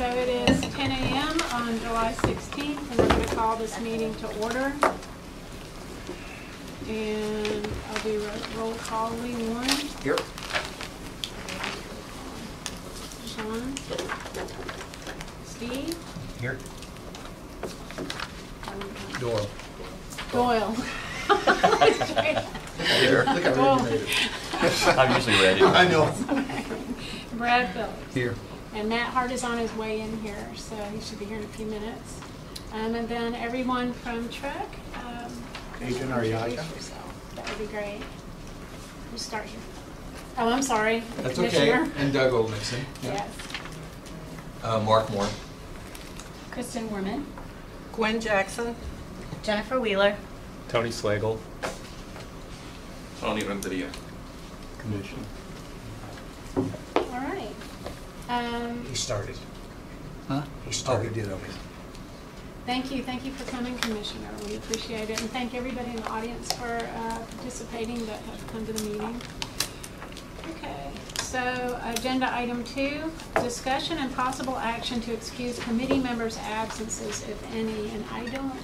so it is 10 a.m. on July 16th, and we're going to call this meeting to order. And I'll do roll call. Lee Warren. Here. Sean. Steve. Here. Doyle. Here. Look how ready you made it. I'm usually ready. I know. Brad Phillips. Here. And Matt Hart is on his way in here, so he should be here in a few minutes. And then everyone from Trek. Agent Ariaka. That would be great. We'll start here. Oh, I'm sorry. That's okay. And Doug Oldmixon. Yes. Mark Moore. Kristen Werman. Gwen Jackson. Jennifer Wheeler. Tony Slagle. Tony Renteria. Commission. All right. He started. Huh? He started. Oh, he did, okay. Thank you for coming, Commissioner. We appreciate it. And thank everybody in the audience for participating that have come to the meeting. Okay, so agenda item 2, discussion and possible action to excuse committee members' absences, if any. And I don't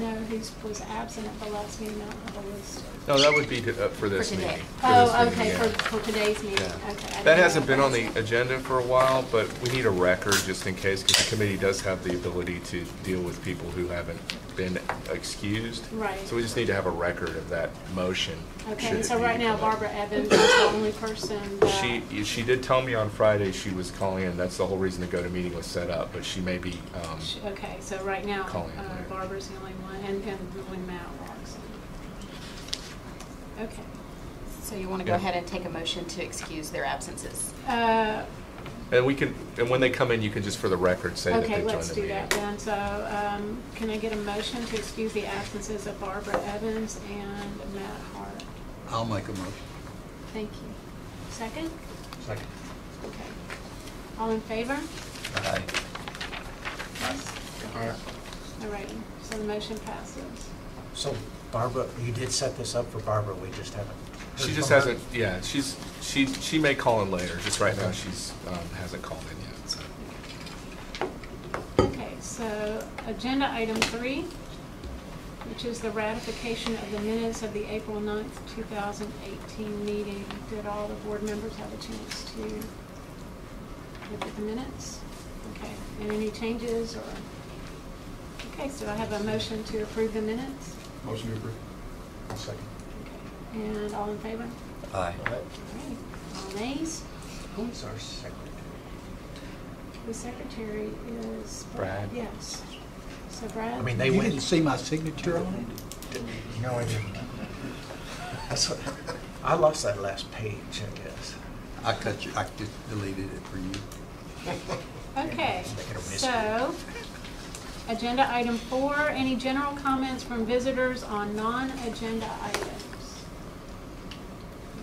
know who was absent at the last meeting. I don't have a list. No, that would be for this For today. meeting. Oh, okay, for today's meeting. Yeah. Okay. That hasn't been on the agenda for a while, but we need a record just in case, because the committee does have the ability to deal with people who haven't been excused. Right. So we just need to have a record of that motion. Okay, should and it so be right now elected. Barbara Evans is the only person that... She did tell me on Friday she was calling in. That's the whole reason the GO-TO meeting was set up, but she may be Okay, so right now calling in later. Barbara's the only one, and when Matt walks in. Okay. So you want to go ahead and take a motion to excuse their absences? And we can, and when they come in, you can just for the record say that they Okay, joined the let's meeting. do that then. So can I get a motion to excuse the absences of Barbara Evans and Matt Hart? I'll make a motion. Thank you. Second? Second. Okay. All in favor? Aye. All right. All right, so the motion passes. So Barbara, you did set this up for Barbara, we just haven't. She just hasn't, yeah, she may call in later, just right now she's, hasn't called in yet, so. Okay, so agenda item 3, which is the ratification of the minutes of the April 9th, 2018 meeting. Did all the board members have a chance to look at the minutes? Okay, and any changes or? Okay, so I have a motion to approve the minutes. Motion to approve. I'll second. Okay, and all in favor? Aye. All right, all nays? Who's our secretary? The secretary is Brad. Yes. So Brad? I mean, they You went. didn't see my signature on it? No, I didn't. That's what, I lost that last page, I guess. I just deleted it for you. Okay, Make it a mystery. so, agenda item 4, any general comments from visitors on non-agenda items?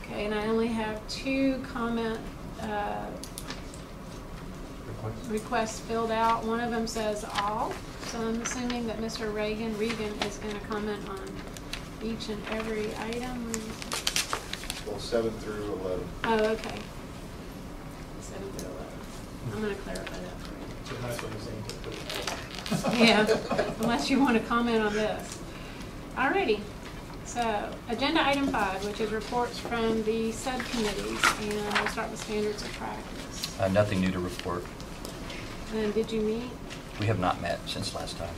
Okay, and I only have 2 comment requests filled out. One of them says all, so I'm assuming that Mr. Regan is going to comment on each and every item. Well, 7 through 11. Oh, okay. 7 through 11. I'm going to clarify that for you. Yeah, unless you want to comment on this. Alrighty. So, agenda item 5, which is reports from the subcommittees, and we'll start with standards of practice. Nothing new to report. And did you meet? We have not met since last time.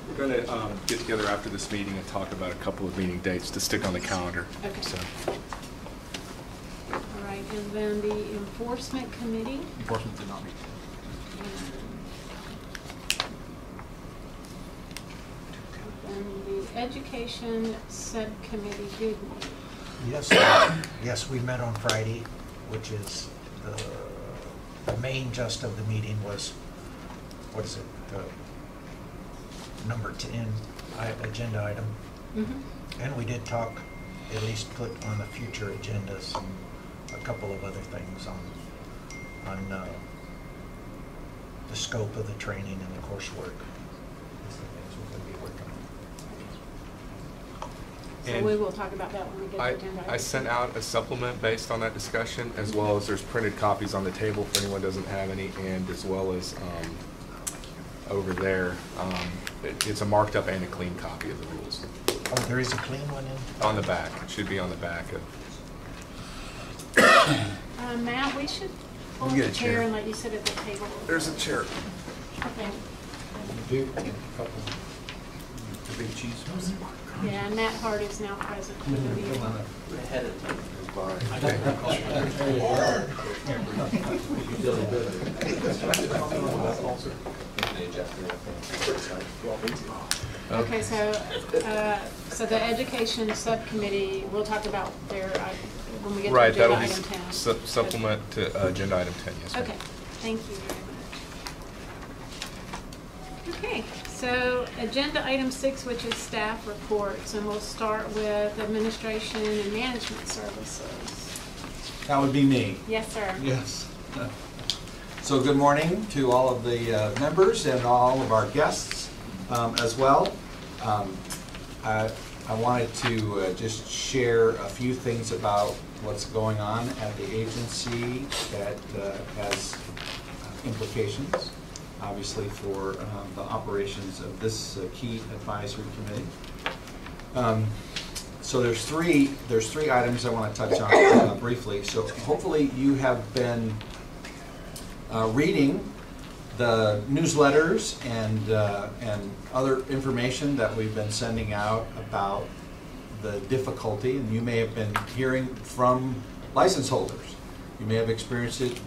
We're going to get together after this meeting and talk about a couple of meeting dates to stick on the calendar. Okay. So, All right, and then the enforcement committee. enforcement did not meet. And the education subcommittee did meet. Yes, yes, we met on Friday, which is the main gist of the meeting was, what is it, number 10 agenda item. Mm-hmm. And we did talk, at least put on the future agendas, some, a couple of other things on the scope of the training and the coursework. Is the things we're going to be working on. So And we will talk about that when we get to agenda. I sent out a supplement based on that discussion, as well as there's printed copies on the table if anyone doesn't have any, and as well as over there, it's a marked up and a clean copy of the rules. Oh, there is a clean one in? On the back, it should be on the back of. Matt, we should pull We'll up get a a chair chair. and let you sit at the table. There's a chair. Okay. Big cheese. Yeah, Matt Hart is now present for the meeting. Okay, so the education subcommittee, we'll talk about their, when we get to Right, agenda that'll be item 10. supplement to agenda item 10, yes, ma'am. Okay, thank you very much. Okay, so agenda item 6, which is staff reports, and we'll start with administration and management services. That would be me. Yes, sir. Yes. So good morning to all of the members and all of our guests as well. I wanted to just share a few things about what's going on at the agency that has implications, obviously, for the operations of this key advisory committee. So there's three items I want to touch on briefly. So hopefully you have been reading the newsletters and other information that we've been sending out about the difficulty, and you may have been hearing from license holders. You may have experienced it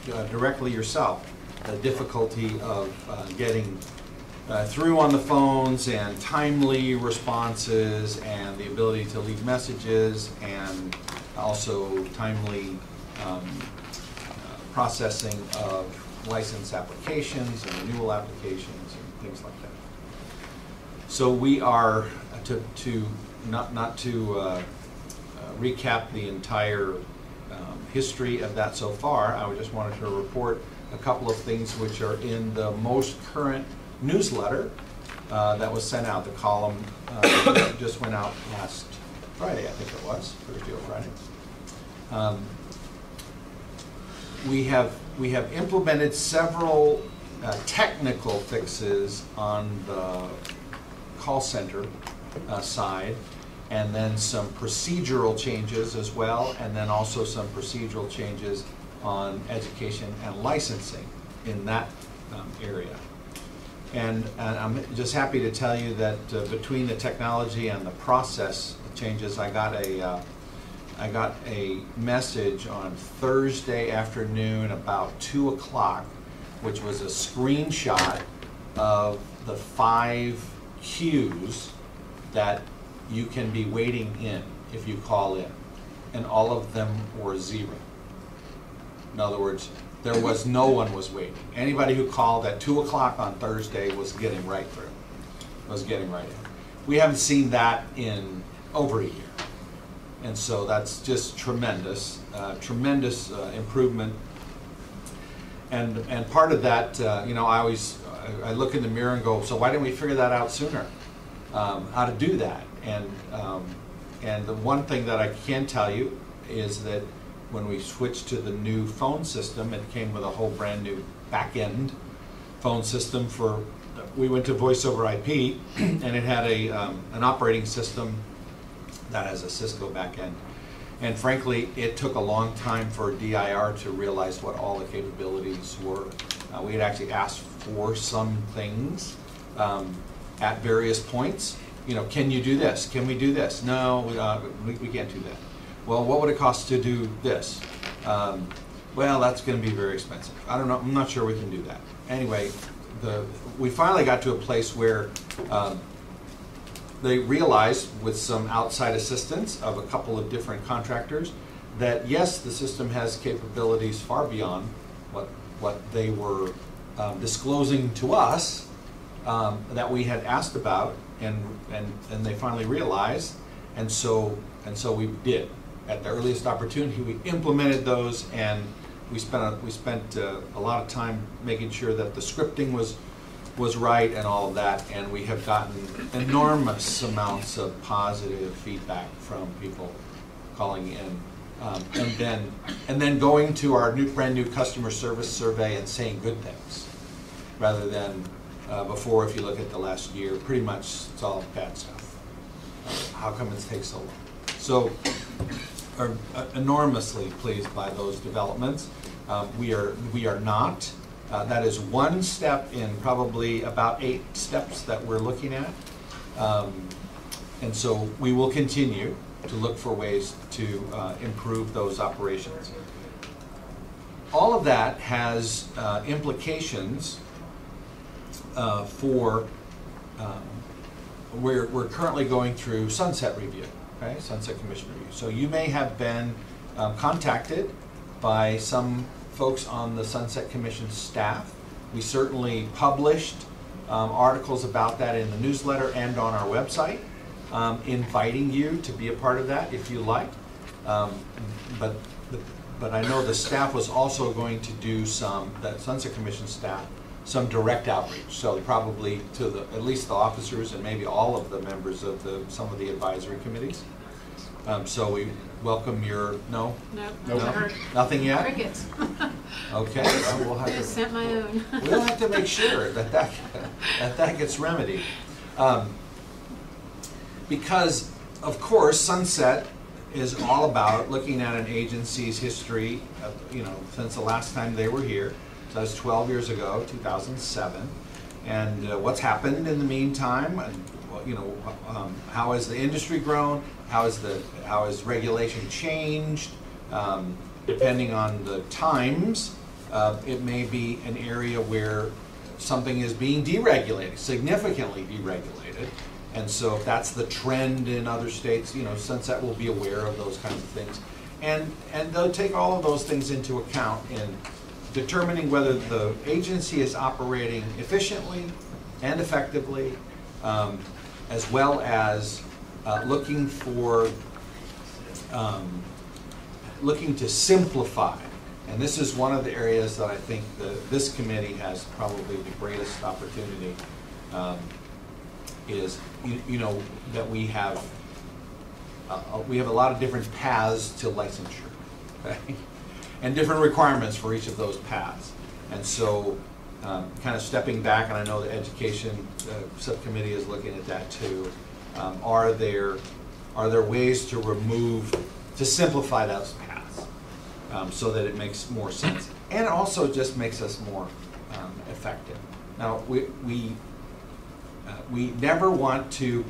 directly yourself, the difficulty of getting through on the phones and timely responses and the ability to leave messages and also timely processing of license applications and renewal applications and things like that. So we are, not to recap the entire history of that so far, I just wanted to report a couple of things which are in the most current newsletter that was sent out. The column just went out last Friday, I think it was, Thursday or Friday. We have implemented several technical fixes on the call center side, and then some procedural changes as well, and then also some procedural changes on education and licensing in that area. And I'm just happy to tell you that between the technology and the process changes, I got a message on Thursday afternoon about 2 o'clock, which was a screenshot of the 5 queues that you can be waiting in if you call in, and all of them were 0. In other words, there was no one was waiting. Anybody who called at 2 o'clock on Thursday was getting right through, was getting right in. We haven't seen that in over a year. And so that's just tremendous, tremendous improvement. And part of that, you know, I look in the mirror and go, so why didn't we figure that out sooner? How to do that. And the one thing that I can tell you is that when we switched to the new phone system, it came with a whole brand new back-end phone system we went to voice over IP, and it had an operating system that has a Cisco backend. And frankly, it took a long time for DIR to realize what all the capabilities were. We had actually asked for some things at various points. You know, can you do this? Can we do this? No, we can't do that. Well, what would it cost to do this? Well, that's going to be very expensive. I don't know. I'm not sure we can do that. Anyway, we finally got to a place where they realized, with some outside assistance of a couple of different contractors, that yes, the system has capabilities far beyond what they were disclosing to us that we had asked about, and they finally realized, and so we did. At the earliest opportunity, we implemented those, and we spent a lot of time making sure that the scripting was was right and all of that, and we have gotten enormous amounts of positive feedback from people calling in. And then going to our brand new customer service survey and saying good things, rather than before, if you look at the last year, pretty much it's all bad stuff. How come it's taken so long? So, are enormously pleased by those developments. We are not. That is one step in probably about 8 steps that we're looking at. And so we will continue to look for ways to improve those operations. All of that has implications for, we're currently going through sunset review, okay? Sunset Commission review. So you may have been contacted by some folks on the Sunset Commission staff. We certainly published articles about that in the newsletter and on our website, inviting you to be a part of that if you like. But I know the staff was also going to do that Sunset Commission staff, some direct outreach. So probably to at least the officers and maybe all of the members of some of the advisory committees. So we welcome your, no? No. Nothing yet? Crickets. Okay, well, we'll have I just sent my own. we'll have to make sure that gets remedied. Because, of course, Sunset is all about looking at an agency's history, since the last time they were here. So that's 12 years ago, 2007. And what's happened in the meantime, and, how has the industry grown? How has regulation changed? Depending on the times, it may be an area where something is being deregulated, significantly deregulated. And so if that's the trend in other states, Sunset will be aware of those kinds of things. And they'll take all of those things into account in determining whether the agency is operating efficiently and effectively, as well as looking to simplify. And this is one of the areas that I think this committee has probably the greatest opportunity, is that we have a lot of different paths to licensure, okay? And different requirements for each of those paths. And so kind of stepping back, and I know the education subcommittee is looking at that too, are there ways to simplify those paths so that it makes more sense, and it also just makes us more effective. Now, we never want to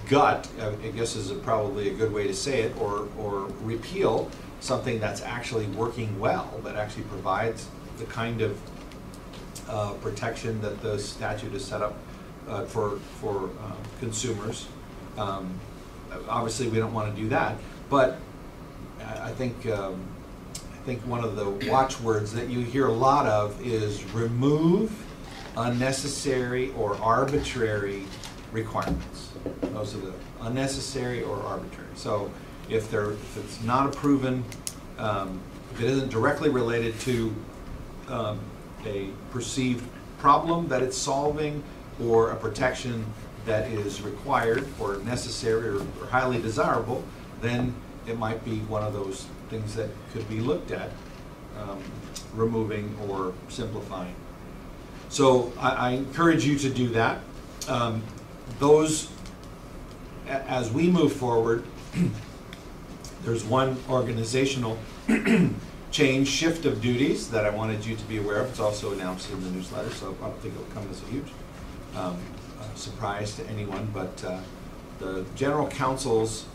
gut, I guess is probably a good way to say it, or repeal something that's actually working well, that actually provides the kind of protection that the statute is set up for consumers. Obviously, we don't want to do that, but I think one of the watchwords that you hear a lot of is remove unnecessary or arbitrary requirements. Those are the unnecessary or arbitrary. So if it's not a proven, if it isn't directly related to a perceived problem that it's solving, or a protection that is required or necessary or highly desirable, then it might be one of those things that could be looked at, removing or simplifying. So I encourage you to do that. As we move forward, there's one organizational shift of duties that I wanted you to be aware of. It's also announced in the newsletter, so I don't think it'll come as a huge surprise to anyone, but the general counsels,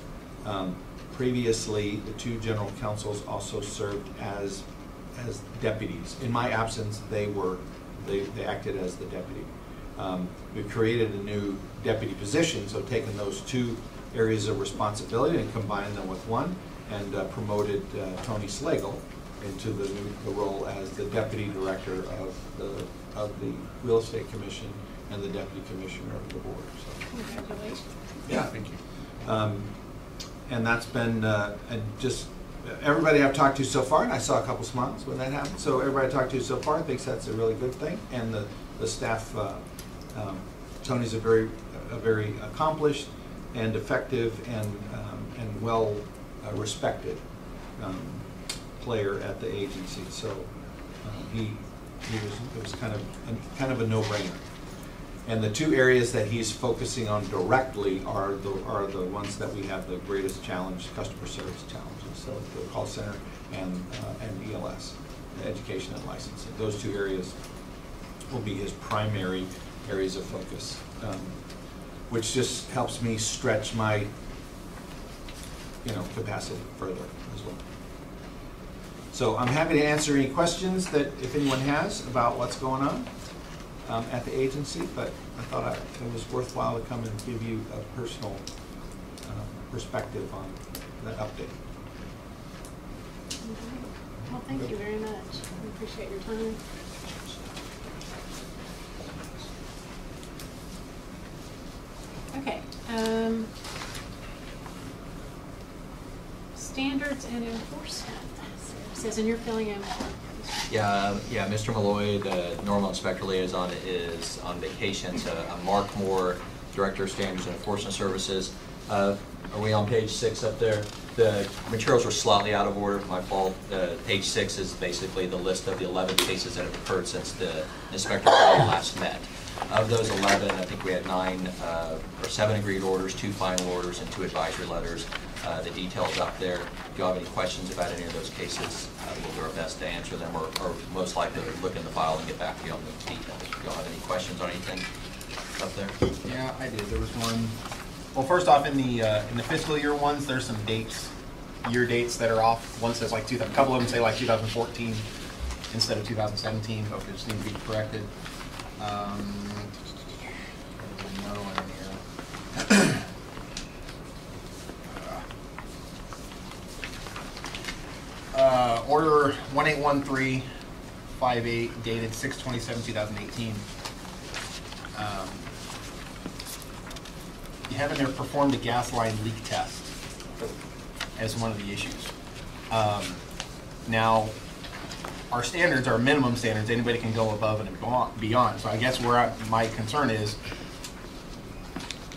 previously the 2 general counsels also served as deputies. In my absence, they acted as the deputy. We created a new deputy position, so taken those 2 areas of responsibility and combined them with one, and promoted Tony Slagle into the role as the deputy director of the Real Estate Commission and the deputy commissioner of the board. So, Congratulations. yeah, thank you. And that's been, and just everybody I've talked to so far, and I saw a couple smiles when that happened, so everybody I've talked to so far thinks that's a really good thing, and the staff, Tony's a very accomplished and effective and well respected player at the agency, so it was kind of a no-brainer. And the two areas that he's focusing on directly are the ones that we have the greatest challenge, customer service challenges. So the call center and ELS, education and licensing. Those two areas will be his primary areas of focus, which just helps me stretch my capacity further as well. So I'm happy to answer any questions that if anyone has about what's going on at the agency, but I thought it was worthwhile to come and give you a personal perspective on that update. Well, thank you very much. I appreciate your time. Okay. Standards and enforcement. It says, and you're filling in. Yeah, Mr. Malloy, the normal inspector liaison, is on vacation, so Mark Moore, Director of Standards and Enforcement Services. Are we on page 6 up there? The materials are slightly out of order, my fault. Page 6 is basically the list of the 11 cases that have occurred since the inspector last met. Of those 11, I think we had 7 agreed orders, 2 final orders, and 2 advisory letters. The details up there. If you have any questions about any of those cases, we'll do our best to answer them, or most likely look in the file and get back to you on the details. If you have any questions on anything up there? Yeah, I did. There was one. Well, first off, in the fiscal year ones, there's some year dates that are off. One says like a couple of them say like 2014 instead of 2017. Okay, just need to be corrected. There's another one in here. Order 181358 dated 6/27/2018. You have in there performed a gas line leak test as one of the issues. Now, our standards are minimum standards. Anybody can go above and beyond. So I guess my concern is,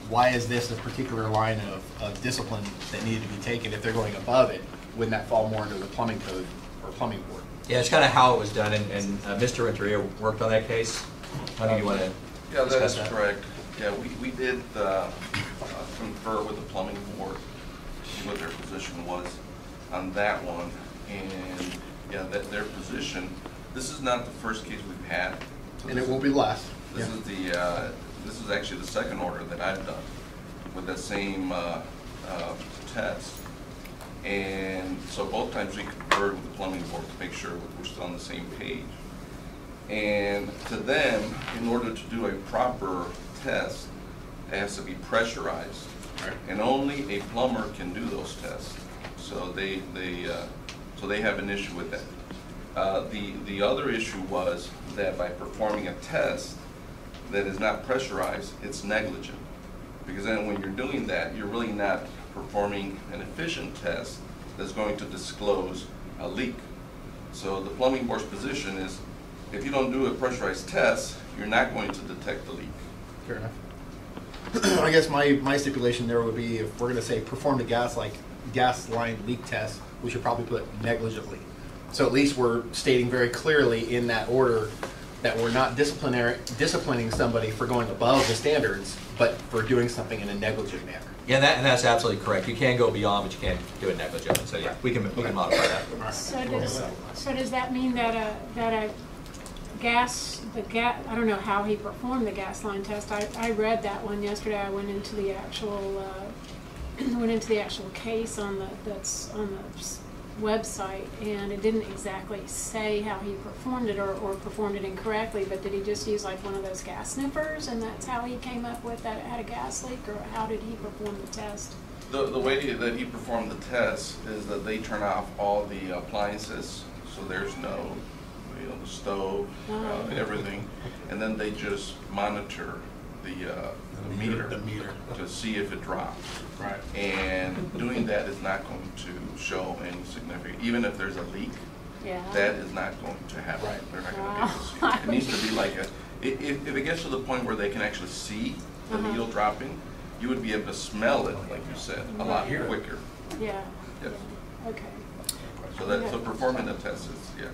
why is this a particular line of discipline that needed to be taken? If they're going above it, wouldn't that fall more into the plumbing code or plumbing board? Yeah, it's kind of how it was done, and Mr. Renteria worked on that case. How do you want to Yeah, that discuss is correct. Yeah, we did confer with the plumbing board, see what their position was on that one. And yeah, their position, this is not the first case we've had. So and it will be less. This is actually the second order that I've done with the same test. And so both times we conferred with the plumbing board to make sure we're still on the same page. And to them, in order to do a proper test, it has to be pressurized. Right. And only a plumber can do those tests. So they have an issue with that. The other issue was that by performing a test that is not pressurized, it's negligent. Because then when you're doing that, you're really not performing an efficient test that's going to disclose a leak. So the plumbing board's position is, if you don't do a pressurized test, you're not going to detect the leak. Fair enough. I guess my stipulation there would be, if we're going to say performed a gas line leak test, we should probably put negligently. So at least we're stating very clearly in that order that we're not disciplining somebody for going above the standards, but for doing something in a negligent manner. Yeah, and that's absolutely correct. You can go beyond, but you can't do it negligently. So yeah, we can modify that. So does that mean that a gas, I don't know how he performed the gas line test. I read that one yesterday. I went into the actual case that's on the website, and it didn't exactly say how he performed it or performed it incorrectly, but did he just use like one of those gas sniffers, and that's how he came up with that it had a gas leak, or how did he perform the test? The way that he performed the test is that they turn off all the appliances, so there's no, the stove, everything, and then they just monitor meter. The meter. To see if it drops. Right. And doing that is not going to show any significant, even if there's a leak, Yeah. that is not going to happen. Right. They're not going to be able to see it. It needs to be like if it gets to the point where they can actually see the needle dropping, you would be able to smell it, like you said, a lot quicker. Yeah. Yes. Okay. So that, so performing the test is, yeah.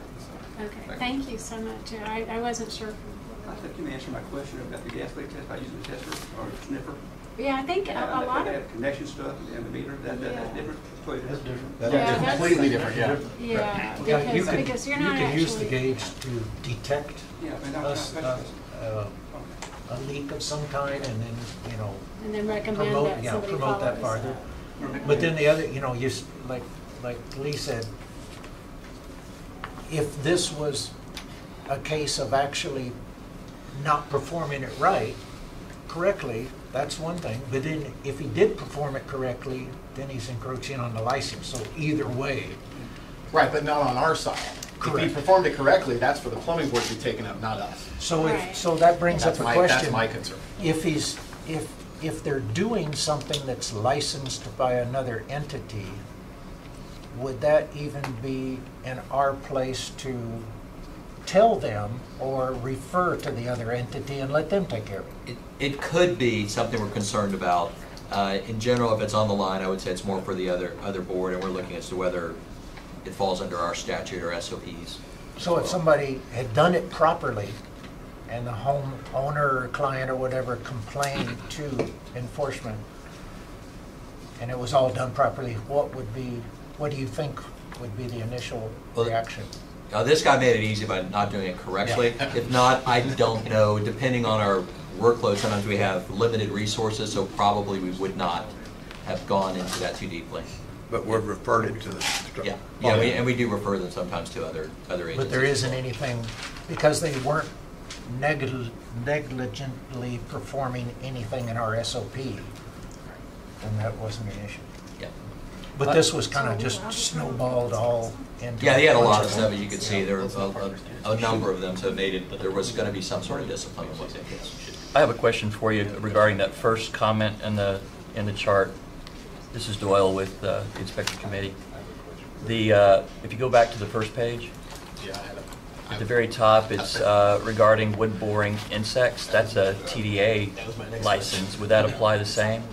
Okay. Thank you so much. I wasn't sure. I think you answered my question about the gas leak test by using the tester or sniffer. Yeah, I think a lot They of. have connection stuff and the meter, that's different? That's different. That's Yeah, completely different, yeah. Yeah, Yeah, you because you're not You can use the actually. gauge to detect Yeah, but not a leak of some kind and then, you know, And then recommend promote, that yeah, somebody promote that follows farther. that. But then the other, you know, like Lee said, if this was a case of actually not performing it correctly, that's one thing. But then if he did perform it correctly, then he's encroaching on the license. So either way, Right, but not on our side. If he Correct. performed it correctly, that's for the plumbing board to be taken up, not us. so Right. so that brings up That's a my, question. that's my concern. If they're doing something that's licensed by another entity, would that even be in our place to tell them or refer to the other entity and let them take care of it? It could be something we're concerned about. In general, if it's on the line, I would say it's more for the other board, and we're looking as to whether it falls under our statute or SOPs. So if somebody had done it properly and the homeowner or client or whatever complained to enforcement and it was all done properly, what do you think would be the initial reaction? Now, this guy made it easy by not doing it correctly. If not, I don't know. Depending on our workload, sometimes we have limited resources, so probably we would not have gone into that too deeply. But we've referred it to the. Yeah, and we do refer them sometimes to other agencies. But there isn't anything, because they weren't negligently performing anything in our SOP, then that wasn't an issue. Yeah. But this was kind of just snowballed all into. Yeah, he had a lot of bunch stuff, as you could see, there were a number of them, so it made it, but there was going to be some sort of discipline with it. I have a question for you regarding that first comment in the chart. This is Doyle with the Inspector Committee. If you go back to the first page, at the very top, it's regarding wood boring insects. That's a TDA license. Would that apply the same?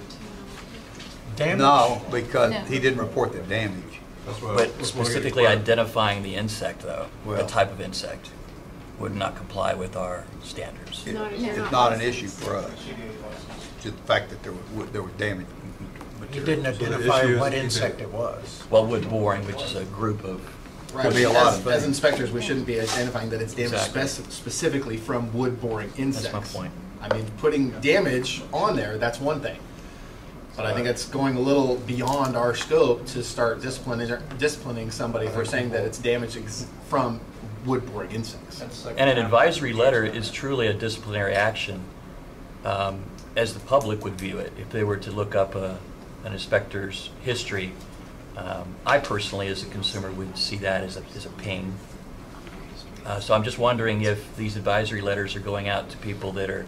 Damage? No, because he didn't report the damage. But specifically identifying the insect, though, the Well- type of insect, would not comply with our standards. It's not an issue for us. Just the fact that there was damage. You didn't identify what insect it was. Well, wood boring, which is a group of Right. be a lot As of things. inspectors, we shouldn't be identifying that it's damage Exactly. specifically from wood boring insects. That's my point. I mean, putting damage on there, that's one thing. But I think it's going a little beyond our scope to start disciplining somebody for saying that it's damage from wood boring insects. And an advisory letter is truly a disciplinary action, as the public would view it. If they were to look up an inspector's history, I personally, as a consumer, would see that as a ping. So I'm just wondering if these advisory letters are going out to people that are,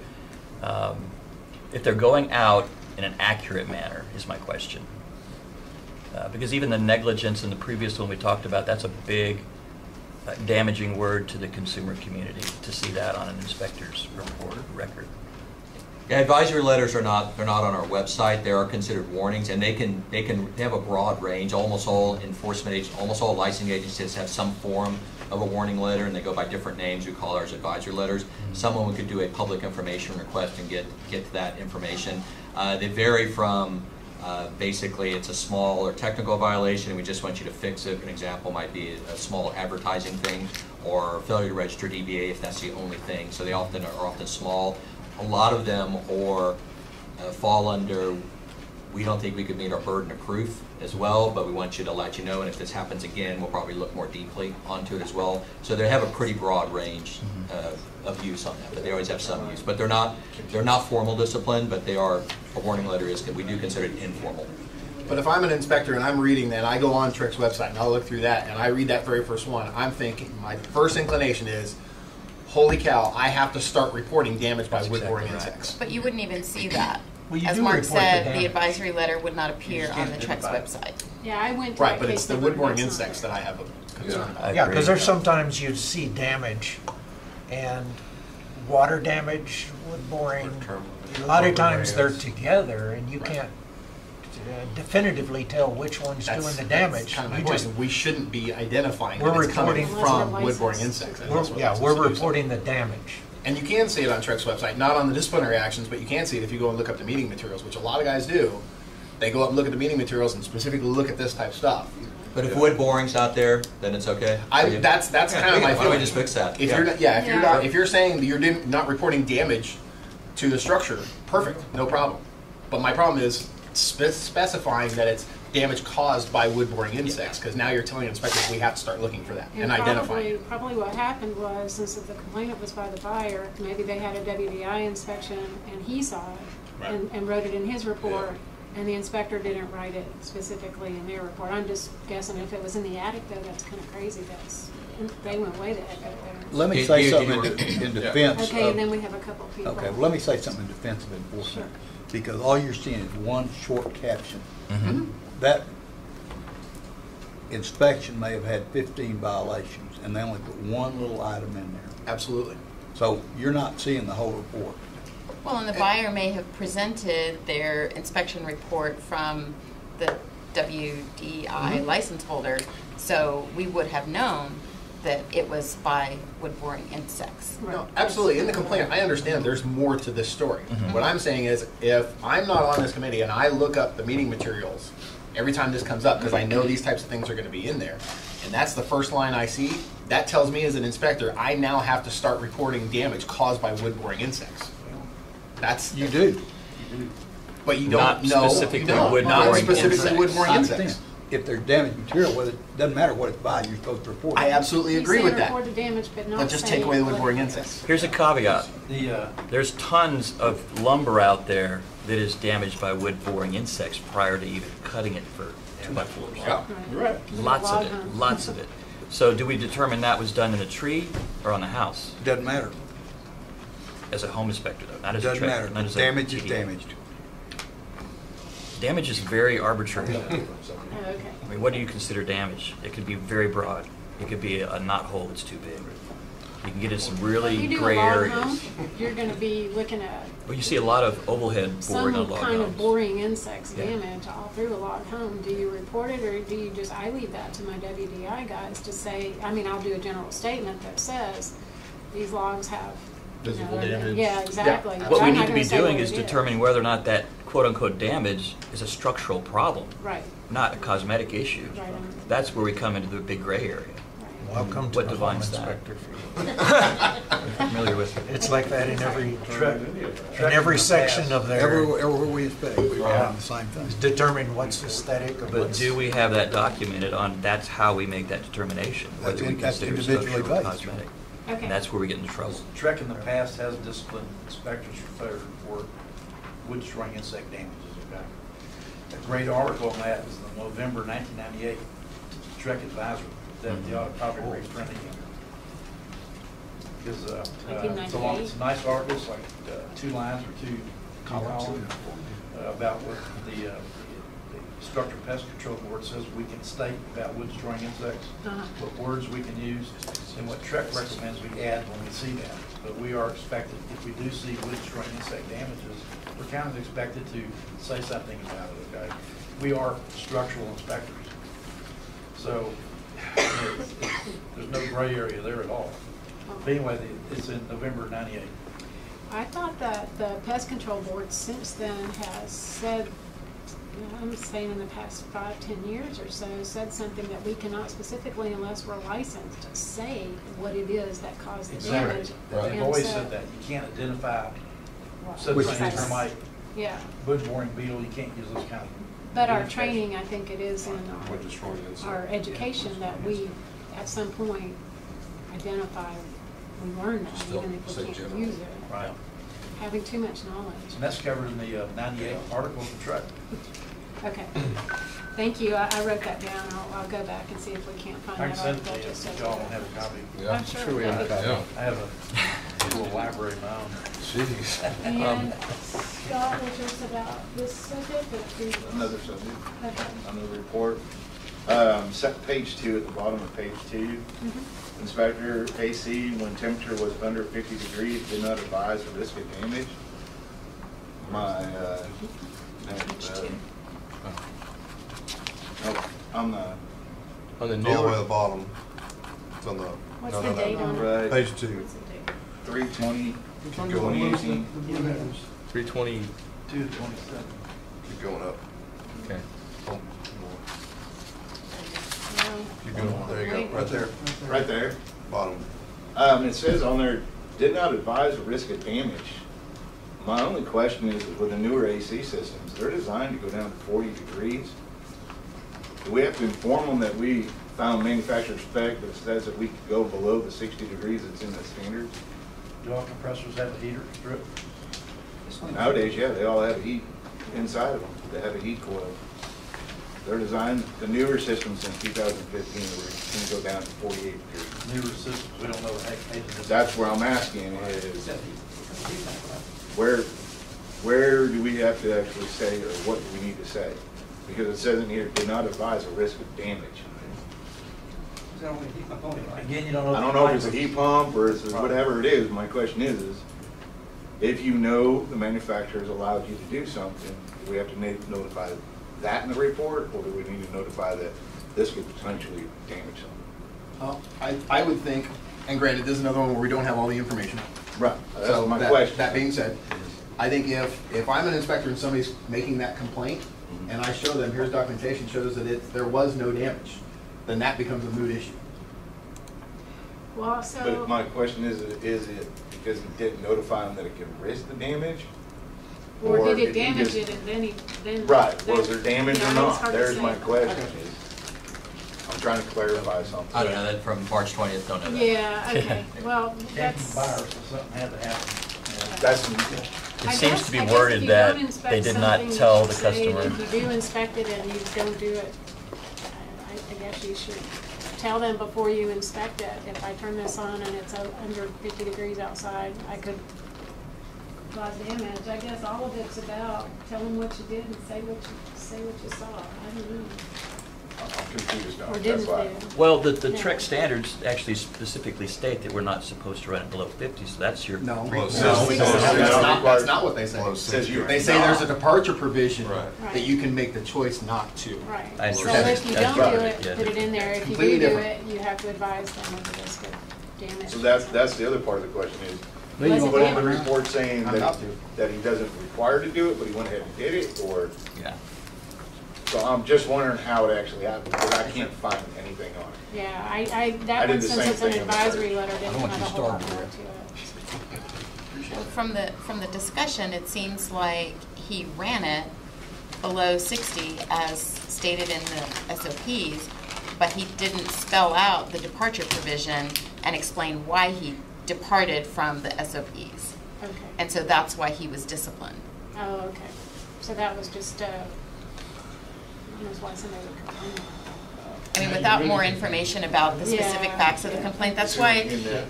if they're going out in an accurate manner, is my question. Because even the negligence in the previous one we talked about, that's a big damaging word to the consumer community to see that on an inspector's report record. Yeah, advisory letters they're not on our website. They are considered warnings, and they have a broad range. Almost all enforcement agents, almost all licensing agencies have some form of a warning letter, and they go by different names. We call ours advisory letters. Someone could do a public information request and get to that information. They vary from basically it's a small or technical violation, and we just want you to fix it. An example might be a small advertising thing, or failure to register DBA if that's the only thing. So they are often small. A lot of them fall under, we don't think we could meet our burden of proof as well, but we want you to let you know, and if this happens again, we'll probably look more deeply onto it as well. So they have a pretty broad range of use on that, but they always have some use. But they're not formal discipline, but they are, a warning letter is, we do consider it informal. But if I'm an inspector and I'm reading that, I go on Trick's website and I'll look through that and I read that very first one, I'm thinking, my first inclination is, holy cow, I have to start reporting damage by That's wood-boring exactly right. insects. But you wouldn't even see that. Well, you As do Mark report the said, the damage. advisory letter would not You appear just on can't the Trex identify it. website. Yeah, I went to Right, that but it's case the number, wood-boring that's not insects there. that I have a concern about. I Yeah, agree. because there's sometimes you see damage and water damage, wood boring. A lot of times they're together and you can't definitively tell which one's doing the damage. Kind of my You point. just, We shouldn't be identifying We're that it's coming reporting- from Unless wood-boring we're insects. licensed. That's what yeah, it's we're supposed to do. reporting the damage. And you can see it on Trek's website, not on the disciplinary actions, but you can see it if you go and look up the meeting materials, which a lot of guys do. They go up and look at the meeting materials and specifically look at this type of stuff. But if wood boring's not there, then it's okay? That's kind of my Why don't we feeling. just fix that? If you're not, yeah, if you're Yeah. not, if you're saying that you're not reporting damage to the structure, perfect, no problem. But my problem is specifying that it's damage caused by wood boring insects, because now you're telling inspectors we have to start looking for that and identifying it. Probably what happened was, since the complaint was by the buyer, maybe they had a WDI inspection and he saw it and wrote it in his report, and the inspector didn't write it specifically in their report. I'm just guessing if it was in the attic though, that's kind of crazy. They went way the heck up there. Let me Did say you- something did you- in defense Okay, of. and then we have a couple people. Okay, well, let me say something in defense of enforcement, because all you're seeing is one short caption. Mm-hmm. That inspection may have had 15 violations, and they only put one little item in there. Absolutely. So you're not seeing the whole report. Well, and the buyer may have presented their inspection report from the WDI license holder, so we would have known that it was by wood boring insects. No, absolutely. In the complaint, I understand there's more to this story. What I'm saying is, if I'm not on this committee and I look up the meeting materials every time this comes up, because I know these types of things are going to be in there, and that's the first line I see, that tells me as an inspector, I now have to start reporting damage caused by wood boring insects. That's You do. but you don't Not know. specifically you don't. wood-boring Not specifically insects. wood-boring I insects. understand. If there's damaged material, whether, it doesn't matter what it's by, you're supposed to report it. I absolutely You agree say with that. report the damage, but not But just say take away the what wood boring it is. insects. Here's a caveat. The, There's tons of lumber out there that is damaged by wood boring insects prior to even cutting it for 2x4s. Yeah. you're right. Lots of Log it, home. lots of it. So do we determine that was done in a tree or on the house? Doesn't matter. As a home inspector though, not as a Doesn't treasurer, matter. not as a Damage is TD. damaged. Damage is very arbitrary. Oh, okay. I mean, what do you consider damage? It could be very broad. It could be a knot hole that's too big. You can get in some If really you do a gray log areas. home, you're going to be looking at Well, you see a lot of oval head boring on some log kind of homes. boring insects Yeah. damage all through a log home. Do you report it, or do you just, I leave that to my WDI guys to say, I mean, I'll do a general statement that says, these logs have, you know, Visible damage. Yeah, exactly. What we I'm need not to gonna be say doing what is it determining whether or not that quote-unquote damage is a structural problem, Right, not a cosmetic issue. right. That's where we come into the big gray area. right. Welcome to What the home defines that? inspector field. I'm familiar with it. It's like that in every, Truck in every section of their, Everywhere we inspect, we find the same thing. determine what's aesthetic or But what's. do we have that documented on, that's how we make that determination, whether we That's consider individually structural or based. cosmetic. Okay. And that's where we get into trouble. Trek in the past has disciplined inspectors for failure to report wood destroying insect damages, okay? A great article on that is the November 1998 Trek Advisor that the ought to probably reprint again. Because it's a nice article, it's like 2 lines or 2 columns about what the Structural Pest Control Board says we can state about wood destroying insects, what words we can use, and what Trek recommends we add when we see that. But we are expected, if we do see wood destroying insect damages, we're kind of expected to say something about it, okay? We are structural inspectors. So there's no gray area there at all. But anyway, it's in November '98. I thought that the pest control board since then has said, you know, I'm saying in the past 5-10 years or so, said something that we cannot specifically, unless we're licensed, say what it is that caused the damage. They've And always so- said that. You can't identify Right. subterranean termite, Yeah, wood boring beetle, you can't use those kind of. but our identification. training, I think it is in our education that we, at some point, identify, we learn that, even if we can't use it. Right. Having too much knowledge. And that's covered in the '98 article of the Trek. Okay. Thank you. I wrote that down. I'll go back and see if we can't find I that can send it article. to you just if so y'all we- don't have a copy. I'm sure we have have a it. copy. I have a little library of my own. Jeez. And Scott, was just about this subject, but the. Another subject, Okay. another report. Page 2, at the bottom of page 2. Mhm. Inspector AC, when temperature was under 50 degrees, did not advise the risk of damage. On the, On the All the way to the newer, bottom. It's on the. What's no, the no, no, date no. on it? right, Page 2. What's the date? 3/20, Keep going up. 2018. 320, 2/27. Keep going up. okay. Oh, more. No. Keep going. There you go. Right there. Right there. Bottom. It says on there, did not advise the risk of damage. My only question is with the newer AC systems, they're designed to go down to 40 degrees. Do we have to inform them that we found manufacturer spec that says that we could go below the 60 degrees that's in the standards? Do all compressors have a heater strip? Nowadays, yeah, they all have heat inside of them. They have a heat coil. They're designed, the newer systems since 2015 were going to go down to 48 degrees. Newer systems, we don't know what agent is. That's where I'm asking is, where do we have to actually say, or what do we need to say? Because it says in here, did not advise a risk of damage. Again, you don't know. I don't know if it's a heat pump or it's whatever it is. My question is if you know the manufacturer's allowed you to do something, do we have to notify that in the report, or do we need to notify that this could potentially damage something? I would think, and granted, this is another one where we don't have all the information. Right, that's So my that- question. That being said, I think if I'm an inspector and somebody's making that complaint, and I show them, here's documentation, shows that there was no damage, then that becomes a moot issue. Well, so. But my question is it because he didn't notify him that it could risk the damage? Or did it he damage just- it and then? Right, was there damage Yeah, or it's not? hard to There's say. my question. I'm trying to clarify something. I don't know, that from March 20th, don't know that. Yeah, okay, well, Can't that's. buy or something had to happen. That's, I It seems guess- to be I guess worded if you that don't inspect they did not something, you tell should the say that customer. If you do inspect it and you don't do it, I guess you should tell them before you inspect it, if I turn this on and it's under 50 degrees outside, I could cause damage. I guess all of it's about tell them what you did and say what you saw. I don't know. I'm confused now. Or That's didn't why. do. Well, the Yeah. Trek standards actually specifically state that we're not supposed to run it below 50, so that's your. No, Well, no, it says- that's not what they say. Well, it says you- They say there's a departure provision Right. that you can make the choice not to. Right. I So understand. if you That's don't do right, it, yeah. put it in there. If you Completely do do different. it, you have to advise them of the risk of damage. So that's the other part of the question is, Was it put in the damage? report saying I'm that, about to. that he doesn't require to do it, but he went ahead and did it, or, Yeah. so I'm just wondering how it actually happened, because I can't find anything on it. Yeah, I that did one, the since same it's an thing on the advisory first. letter, didn't don't want have a you whole lot starting more there. to it. Well, from the discussion, it seems like he ran it below 60 as stated in the SOPs, but he didn't spell out the departure provision and explain why he departed from the SOPs. Okay. And so that's why he was disciplined. Oh, okay. So that was just, that's why somebody would complain. I mean, without more information about the specific Yeah, facts of the yeah. complaint, that's why,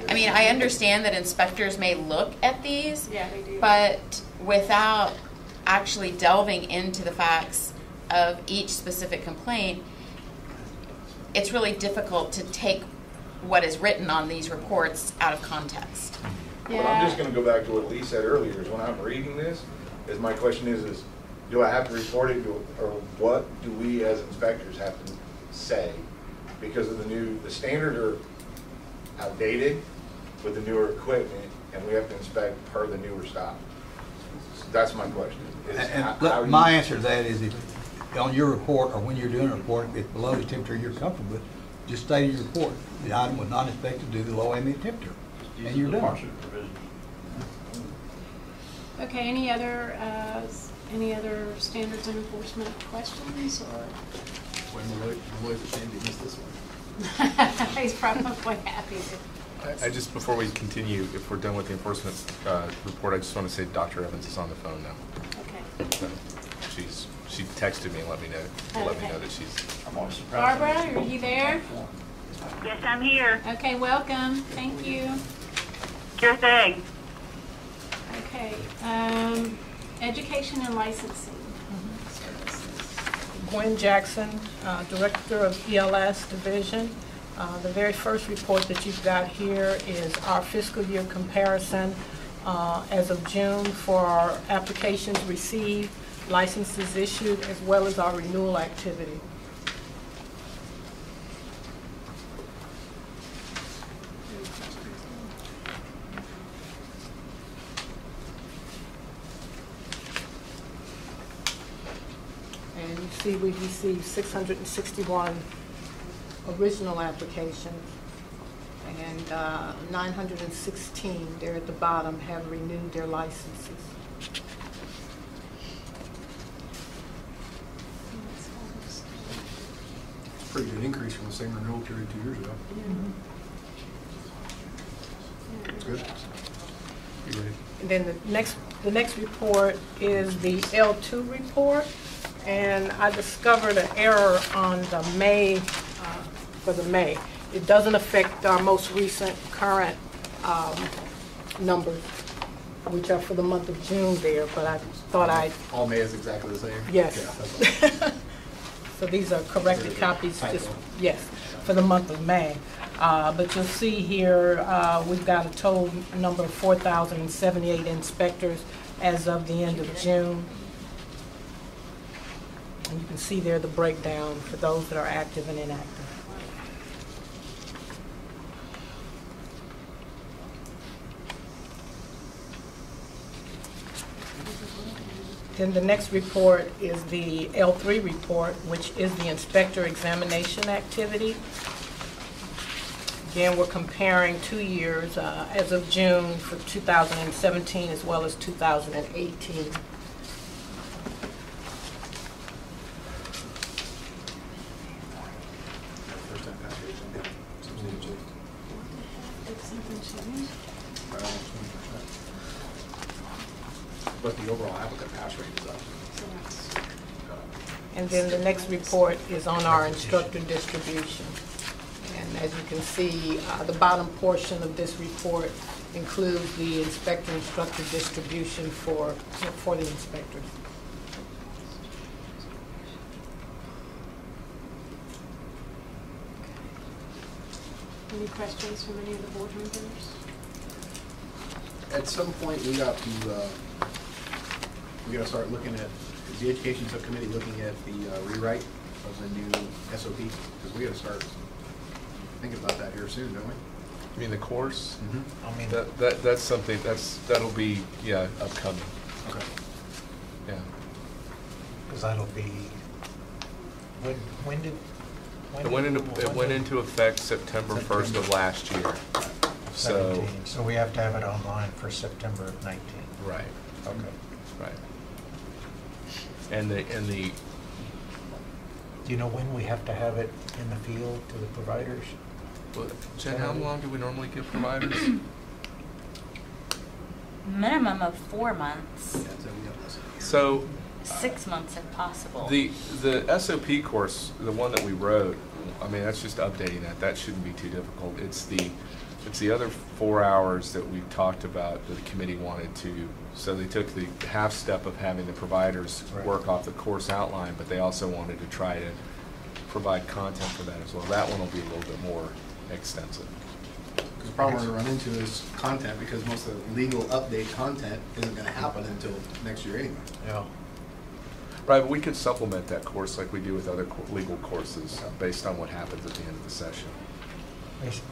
I mean, I understand that inspectors may look at these, Yeah, they do. but without actually delving into the facts of each specific complaint, it's really difficult to take what is written on these reports out of context. Well, I'm just gonna go back to what Lee said earlier, is when I'm reading this, is my question is do I have to report it, or what do we as inspectors have to say? Because of the standards are outdated with the newer equipment, and we have to inspect per the newer stuff. That's my question. is And how look, you- my answer to that is if on your report or when you're doing a report, if it's below the temperature you're comfortable with, just state in your report, the item was not inspected due to low ambient temperature. And you're done. Departure provision. Okay, any other standards and enforcement questions, or? He's probably happy to. I just, before we continue, if we're done with the enforcement report, I just want to say Dr. Evans is on the phone now. Okay. So she's she texted me and let me know Okay. that she's. Barbara, are you there? Yes, I'm here. Okay, welcome. Thank you. Sure thing. Okay, education and licensing services. Gwen Jackson, Director of ELS Division. The very first report that you've got here is our fiscal year comparison as of June for our applications received, licenses issued, as well as our renewal activity. And you see we've received 661 original applications, and 916 there at the bottom have renewed their licenses. Pretty good increase from the same renewal period 2 years ago. That's good. And then the next report is the L2 report, and I discovered an error on the May, for the May. It doesn't affect our most recent current numbers, which are for the month of June there, but I thought All May is exactly the same? yes. Yeah, that's all. So these are corrected copies, Typo. just, yes, for the month of May. But you'll see here, we've got a total number of 4,078 inspectors as of the end of June. And you can see there the breakdown for those that are active and inactive. Then the next report is the L3 report, which is the inspector examination activity. Again, we're comparing 2 years as of June for 2017 as well as 2018. But the overall applicant pass rate is up. And then the next report is on our instructor distribution. And as you can see, the bottom portion of this report includes the instructor distribution for the inspectors. Any questions from any of the board members? At some point, we got to start looking at, is the education subcommittee looking at the rewrite of the new SOP? Because we got to start thinking about that here soon, don't we? You mean the course? I mean, That's something, that'll be, upcoming. Okay. Yeah. because that'll be, when did? It went into effect September 1st of last year. So, 17, so we have to have it online for September of 19. right, Okay. right. And the, Do you know when we have to have it in the field to the providers? Jen, how long do we normally give providers? Minimum of 4 months, So, 6 months if possible. the SOP course, the one that we wrote, I mean, that's just updating that. That shouldn't be too difficult. It's the other 4 hours that we talked about that the committee wanted to. So they took the half step of having the providers work off the course outline, but they also wanted to try to provide content for that as well. That one will be a little bit more extensive. Because the problem we're going to run into is content, because most of the legal update content isn't going to happen until next year anyway. Yeah. Right, but we could supplement that course like we do with other legal courses based on what happens at the end of the session.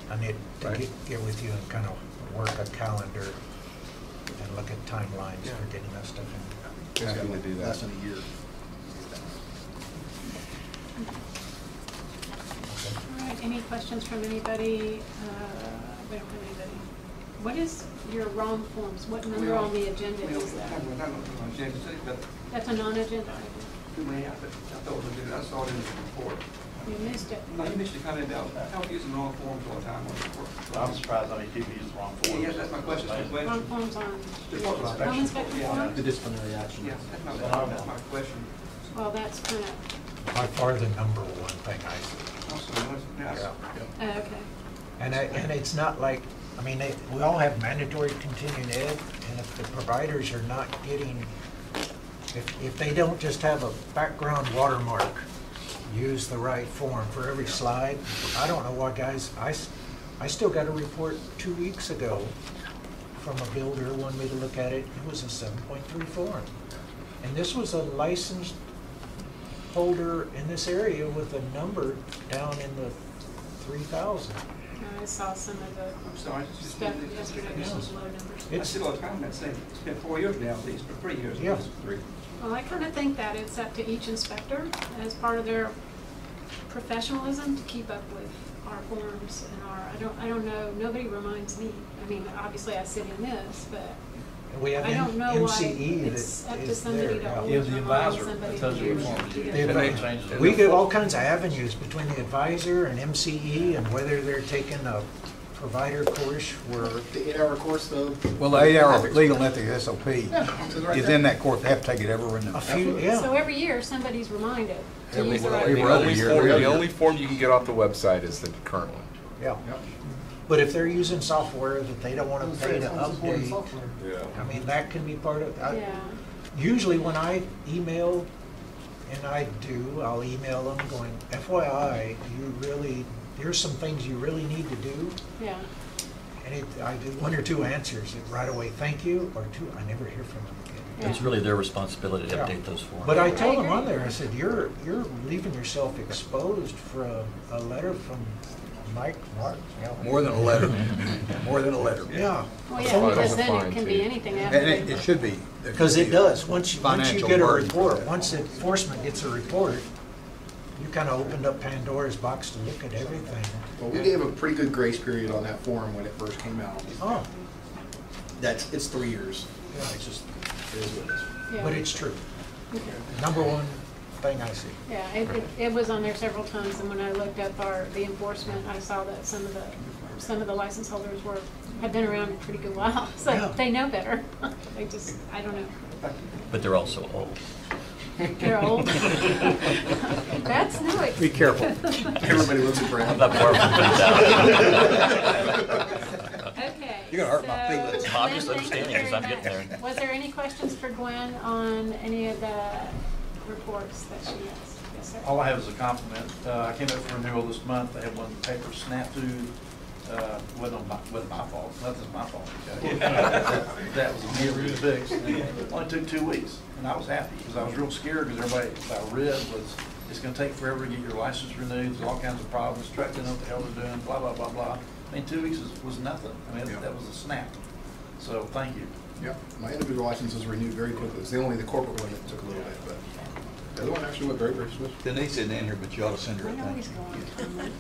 I need to Right. get with you and kind of work a calendar and look at timelines for getting that stuff in. Happy to do that. Less than a year. All right, any questions from anybody? We don't have anybody. What is your wrong forms? What number on the agenda is that? That's a non-agenda item. I saw it in the report. You missed it. No, you missed it kind of down. I don't use the wrong forms all the time on the report. I'm surprised how many people use the wrong forms. Yeah, that's my question. That's my Wrong question. forms on The course home inspection. inspection Yeah. form? The disciplinary action. Yeah, that's my question. Well, that's kind of, By far the number one thing I see. Yes. okay. And it's not like, I mean, we all have mandatory continuing ed, and if the providers are not getting, if they don't just have a background watermark, use the right form for every slide, I don't know why, guys, I still got a report 2 weeks ago from a builder, wanted me to look at it, it was a 7.3 form. And this was a licensed holder in this area with a number down in the 3,000. I saw some of the I'm sorry, it's just- stuff yesterday, it's- those low numbers. I see a lot of time, that's saying, it's been 4 years now at least, or 3 years. Yeah. 3. Well, I kind of think that it's up to each inspector as part of their professionalism to keep up with our forms and I don't know, nobody reminds me. I mean, obviously I sit in this, but We have I don't know why MCE it's that up to is somebody there. to Yeah. always Yeah, the remind advisor somebody that does to the do reform. it. The advi- We get all kinds of avenues between the advisor and MCE and whether they're taking a provider course where. The 8-hour course, though. Well, the 8-hour legal and ethics SOP it's right is there. in that course. They have to take it every renewal. A few, yeah. So every year, somebody's reminded to Every- use the right every form. other year. The only form you can get off the website is the current one. Yeah. But if they're using software that they don't want to pay to update, Yeah. I mean, that can be part of, Yeah. usually when I email, and I'll email them going, FYI, here's some things you really need to do. Yeah. And I do 1 or 2 answers, right away, thank you, or 2, I never hear from them again. It's really their responsibility to Yeah. update those forms. But I tell them agree. on there, I said, you're leaving yourself exposed for a letter from Mark, you know. More than a letter. More than a letter. Yeah. Well, yeah, Fine. because then Fine, it can too. be anything after. And it should be. Because it does, once you Financial get a burden for report, that. once enforcement gets a report, you kind of opened up Pandora's box to look at everything. Well, we gave a pretty good grace period on that form when it first came out. Oh, It's 3 years. It's just, it is what it is. Yeah. but it's true. Okay. Number one thing I see. Yeah, it was on there several times, and when I looked up the enforcement, I saw that some of the license holders had been around a pretty good while, so Yeah. they know better. They just, I don't know. But they're also old. They're old. That's no excuse. Be careful. Everybody looks at Brad. I'm not far from 3,000. Okay. You're gonna hurt my so, feelings. I'm just Gwen, thank you understanding as I'm very getting much. there. Was there any questions for Gwen on any of the reports that she has? Yes, sir. All I have is a compliment. I came up for renewal this month. I had one paper snafu. Wasn't my fault. Nothing's my fault. Okay? That was immediately fixed. And it only took 2 weeks, and I was happy because I was real scared because everybody I read was it's going to take forever to get your license renewed. There's all kinds of problems. Truck didn't know what the hell they're doing. Blah blah blah blah. I mean, 2 weeks was nothing. I mean, that was a snap. So thank you. Yeah, my individual license was renewed very quickly. It's only the corporate one that took a little bit, but the other one actually went very, very swift. Denise isn't in here, but you ought to send her I a know thing. he's going.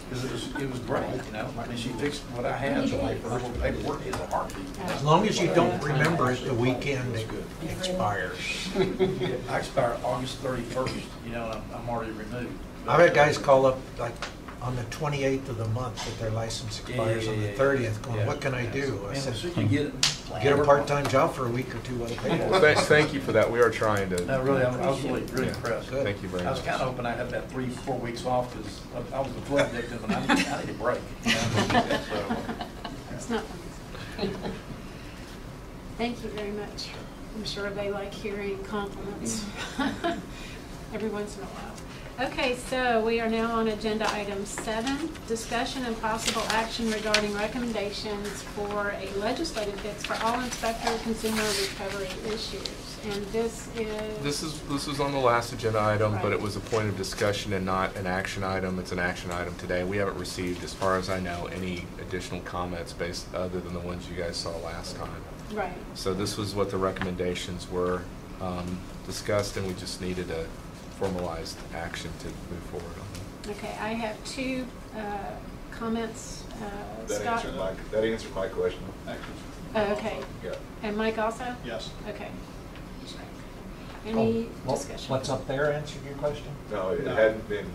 Because it was great, you know. I mean, she fixed what I had, so like, her paperwork is a heartbeat. As long as you don't remember it the weekend it expires. I expire August 31st, you know, and I'm already renewed. I've had guys call up like on the 28th of the month that their license expires on the 30th, going, what can I do? I And said, so you get get a part-time job for a week or two while they pay. Well, thank you for that. We are trying to. No, really, I was really Yeah. impressed. Thank you very I was much. kind of hoping I had that 3-4 weeks off because I was a flood victim and I need a break. You know? So, It's not fun. Thank you very much. I'm sure they like hearing compliments every once in a while. Okay, so we are now on agenda item 7, discussion and possible action regarding recommendations for a legislative fix for all inspector consumer recovery issues. And this is... This is on the last agenda item, but Right. it was a point of discussion and not an action item. It's an action item today. We haven't received, as far as I know, any additional comments based other than the ones you guys saw last time. Right. So this was what the recommendations were discussed, and we just needed a formalized action to move forward on them. Okay, I have 2 comments. That Scott? answered my question. Oh, okay. Yeah. And Mike also? Yes. Okay. Any Oh, discussion? What's up there answered your question? No, it hadn't been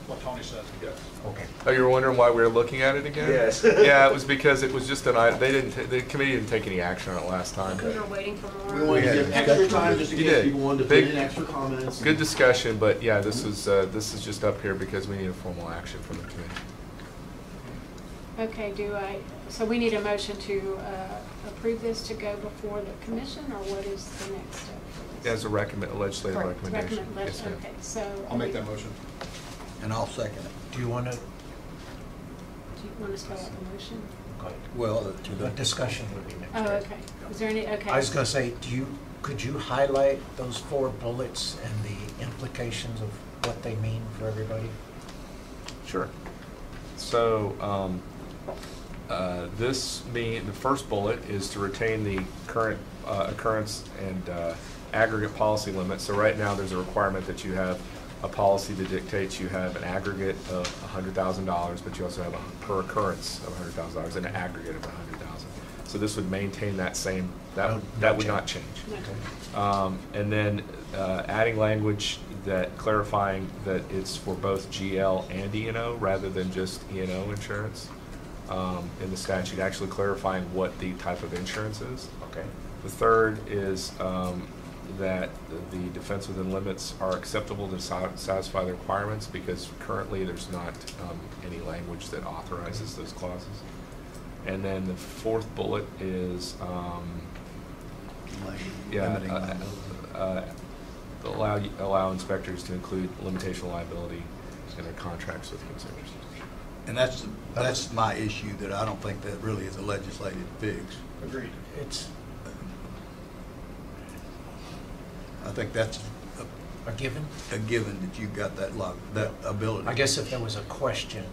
what Tony says. Yes. Okay. Oh, you were wondering why we were looking at it again? Yes. Yeah, it was because it was just an item, the committee didn't take any action on it last time. We were waiting for more. We wanted to give extra time just in You case did. people wanted to put Big- in extra comments. Good discussion, but yeah, this is just up here because we need a formal action from the committee. Okay, so we need a motion to approve this to go before the commission, or what is the next step for this? As a legislative Correct. recommendation. Yes, ma'am. Okay, so. I'll make that motion. And I'll second it. Do you want to, Do you want to spell out the motion? Well, the discussion would be next. Oh, right? okay. Is there any, okay. I was going to say, could you highlight those 4 bullets and the implications of what they mean for everybody? Sure. So, the first bullet is to retain the current occurrence and aggregate policy limit. So right now, there's a requirement that you have a policy that dictates you have an aggregate of $100,000, but you also have a per occurrence of $100,000 and an aggregate of $100,000. So this would maintain that same, that would not change. And then adding language that clarifying that it's for both GL and E&O rather than just E&O insurance in the statute, actually clarifying what the type of insurance is. Okay. The third is that the defense within limits are acceptable to satisfy the requirements, because currently there's not any language that authorizes those clauses. And then the fourth bullet is allow inspectors to include limitation of liability in their contracts with consumers. And that's my issue, that I don't think that really is a legislative fix. Agreed. I think that's A given? a given that you've got that ability. I guess if there was a question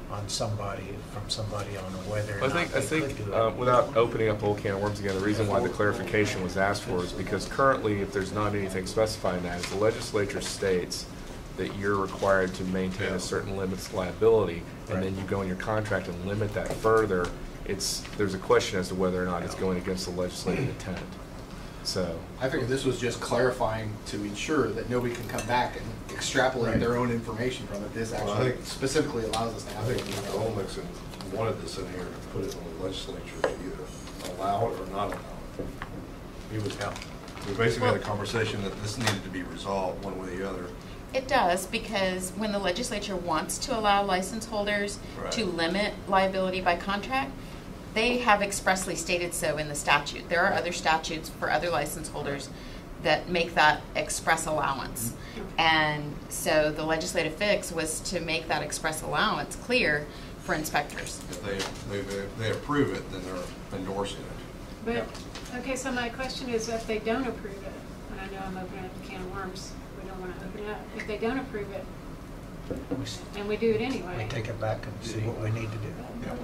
on somebody, from somebody on whether or I not think they could do it. without opening up a whole can of worms again, the reason why the clarification was asked for is because currently, if there's not anything specifying that, if the legislature states that you're required to maintain a certain limits liability, and then you go in your contract and limit that further, there's a question as to whether or not it's going against the legislative intent. So I figured this was just clarifying to ensure that nobody can come back and extrapolate their own information from it. This Well, I actually think- specifically allows us to have I it. think Mr. Olmec wanted this in here to put it on the legislature to either allow it or not allow it. We basically had a conversation that this needed to be resolved one way or the other. It does, because when the legislature wants to allow license holders to limit liability by contract, they have expressly stated so in the statute. There are other statutes for other license holders that make that express allowance. And so the legislative fix was to make that express allowance clear for inspectors. If they approve it, then they're endorsing it. But, okay, so my question is, if they don't approve it, and I know I'm opening up a can of worms, we don't want to open it up. If they don't approve it, and we do it anyway. We take it back and see what we need to do.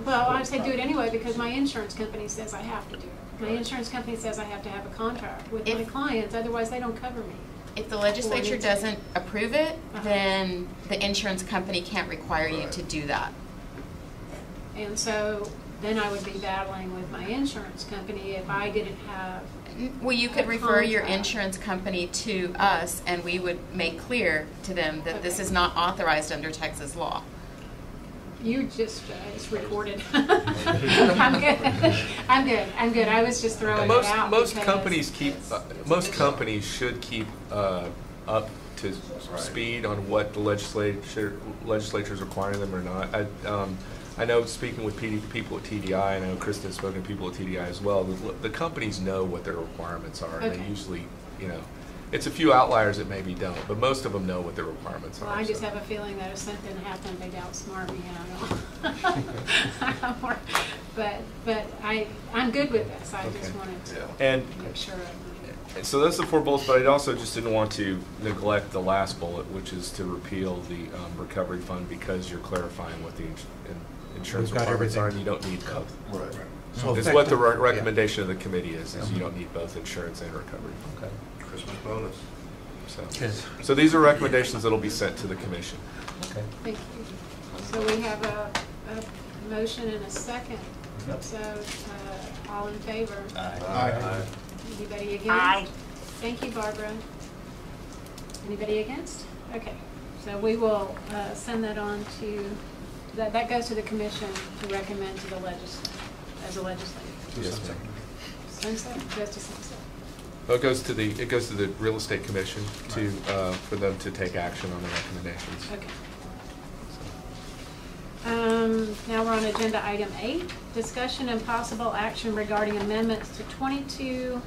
Well, I say do it anyway because my insurance company says I have to do it. My insurance company says I have to have a contract with my clients, otherwise they don't cover me. If the legislature doesn't approve it, then the insurance company can't require you to do that. And so then I would be battling with my insurance company if I didn't have. Well, you could refer your contract. insurance company to us, and we would make clear to them that this is not authorized under Texas law. You just, it's recorded. I'm good. I'm good. I was just throwing it out. Most because companies keep, most companies should keep up to speed on what the legislature's requiring them or not. I know, speaking with people at TDI, I know Kristen has spoken to people at TDI as well, the companies know what their requirements are, and they usually, it's a few outliers that maybe don't, but most of them know what their requirements are. Well, I just have a feeling that if something happened, they'd outsmart me, I don't know. But I'm good with this, I just wanted to make sure. So that's the 4 bullets, but I also just didn't want to neglect the last bullet, which is to repeal the recovery fund, because you're clarifying what the insurance requirements are, and you don't need both. Right. So It's what the recommendation of the committee is you don't need both insurance and recovery. Okay. Christmas bonus. So these are recommendations that'll be sent to the commission. Okay. Thank you. So we have a motion and a second. So all in favor? Aye. Anybody against? Aye. Thank you, Barbara. Anybody against? Okay. So we will send that on to, that goes to the commission to recommend to the legislature, as a legislature. Yes, ma'am. Sunset, goes to sunset. Well, it goes to the real estate commission to, for them to take action on the recommendations. Okay. Now we're on agenda item 8, discussion and possible action regarding amendments to 22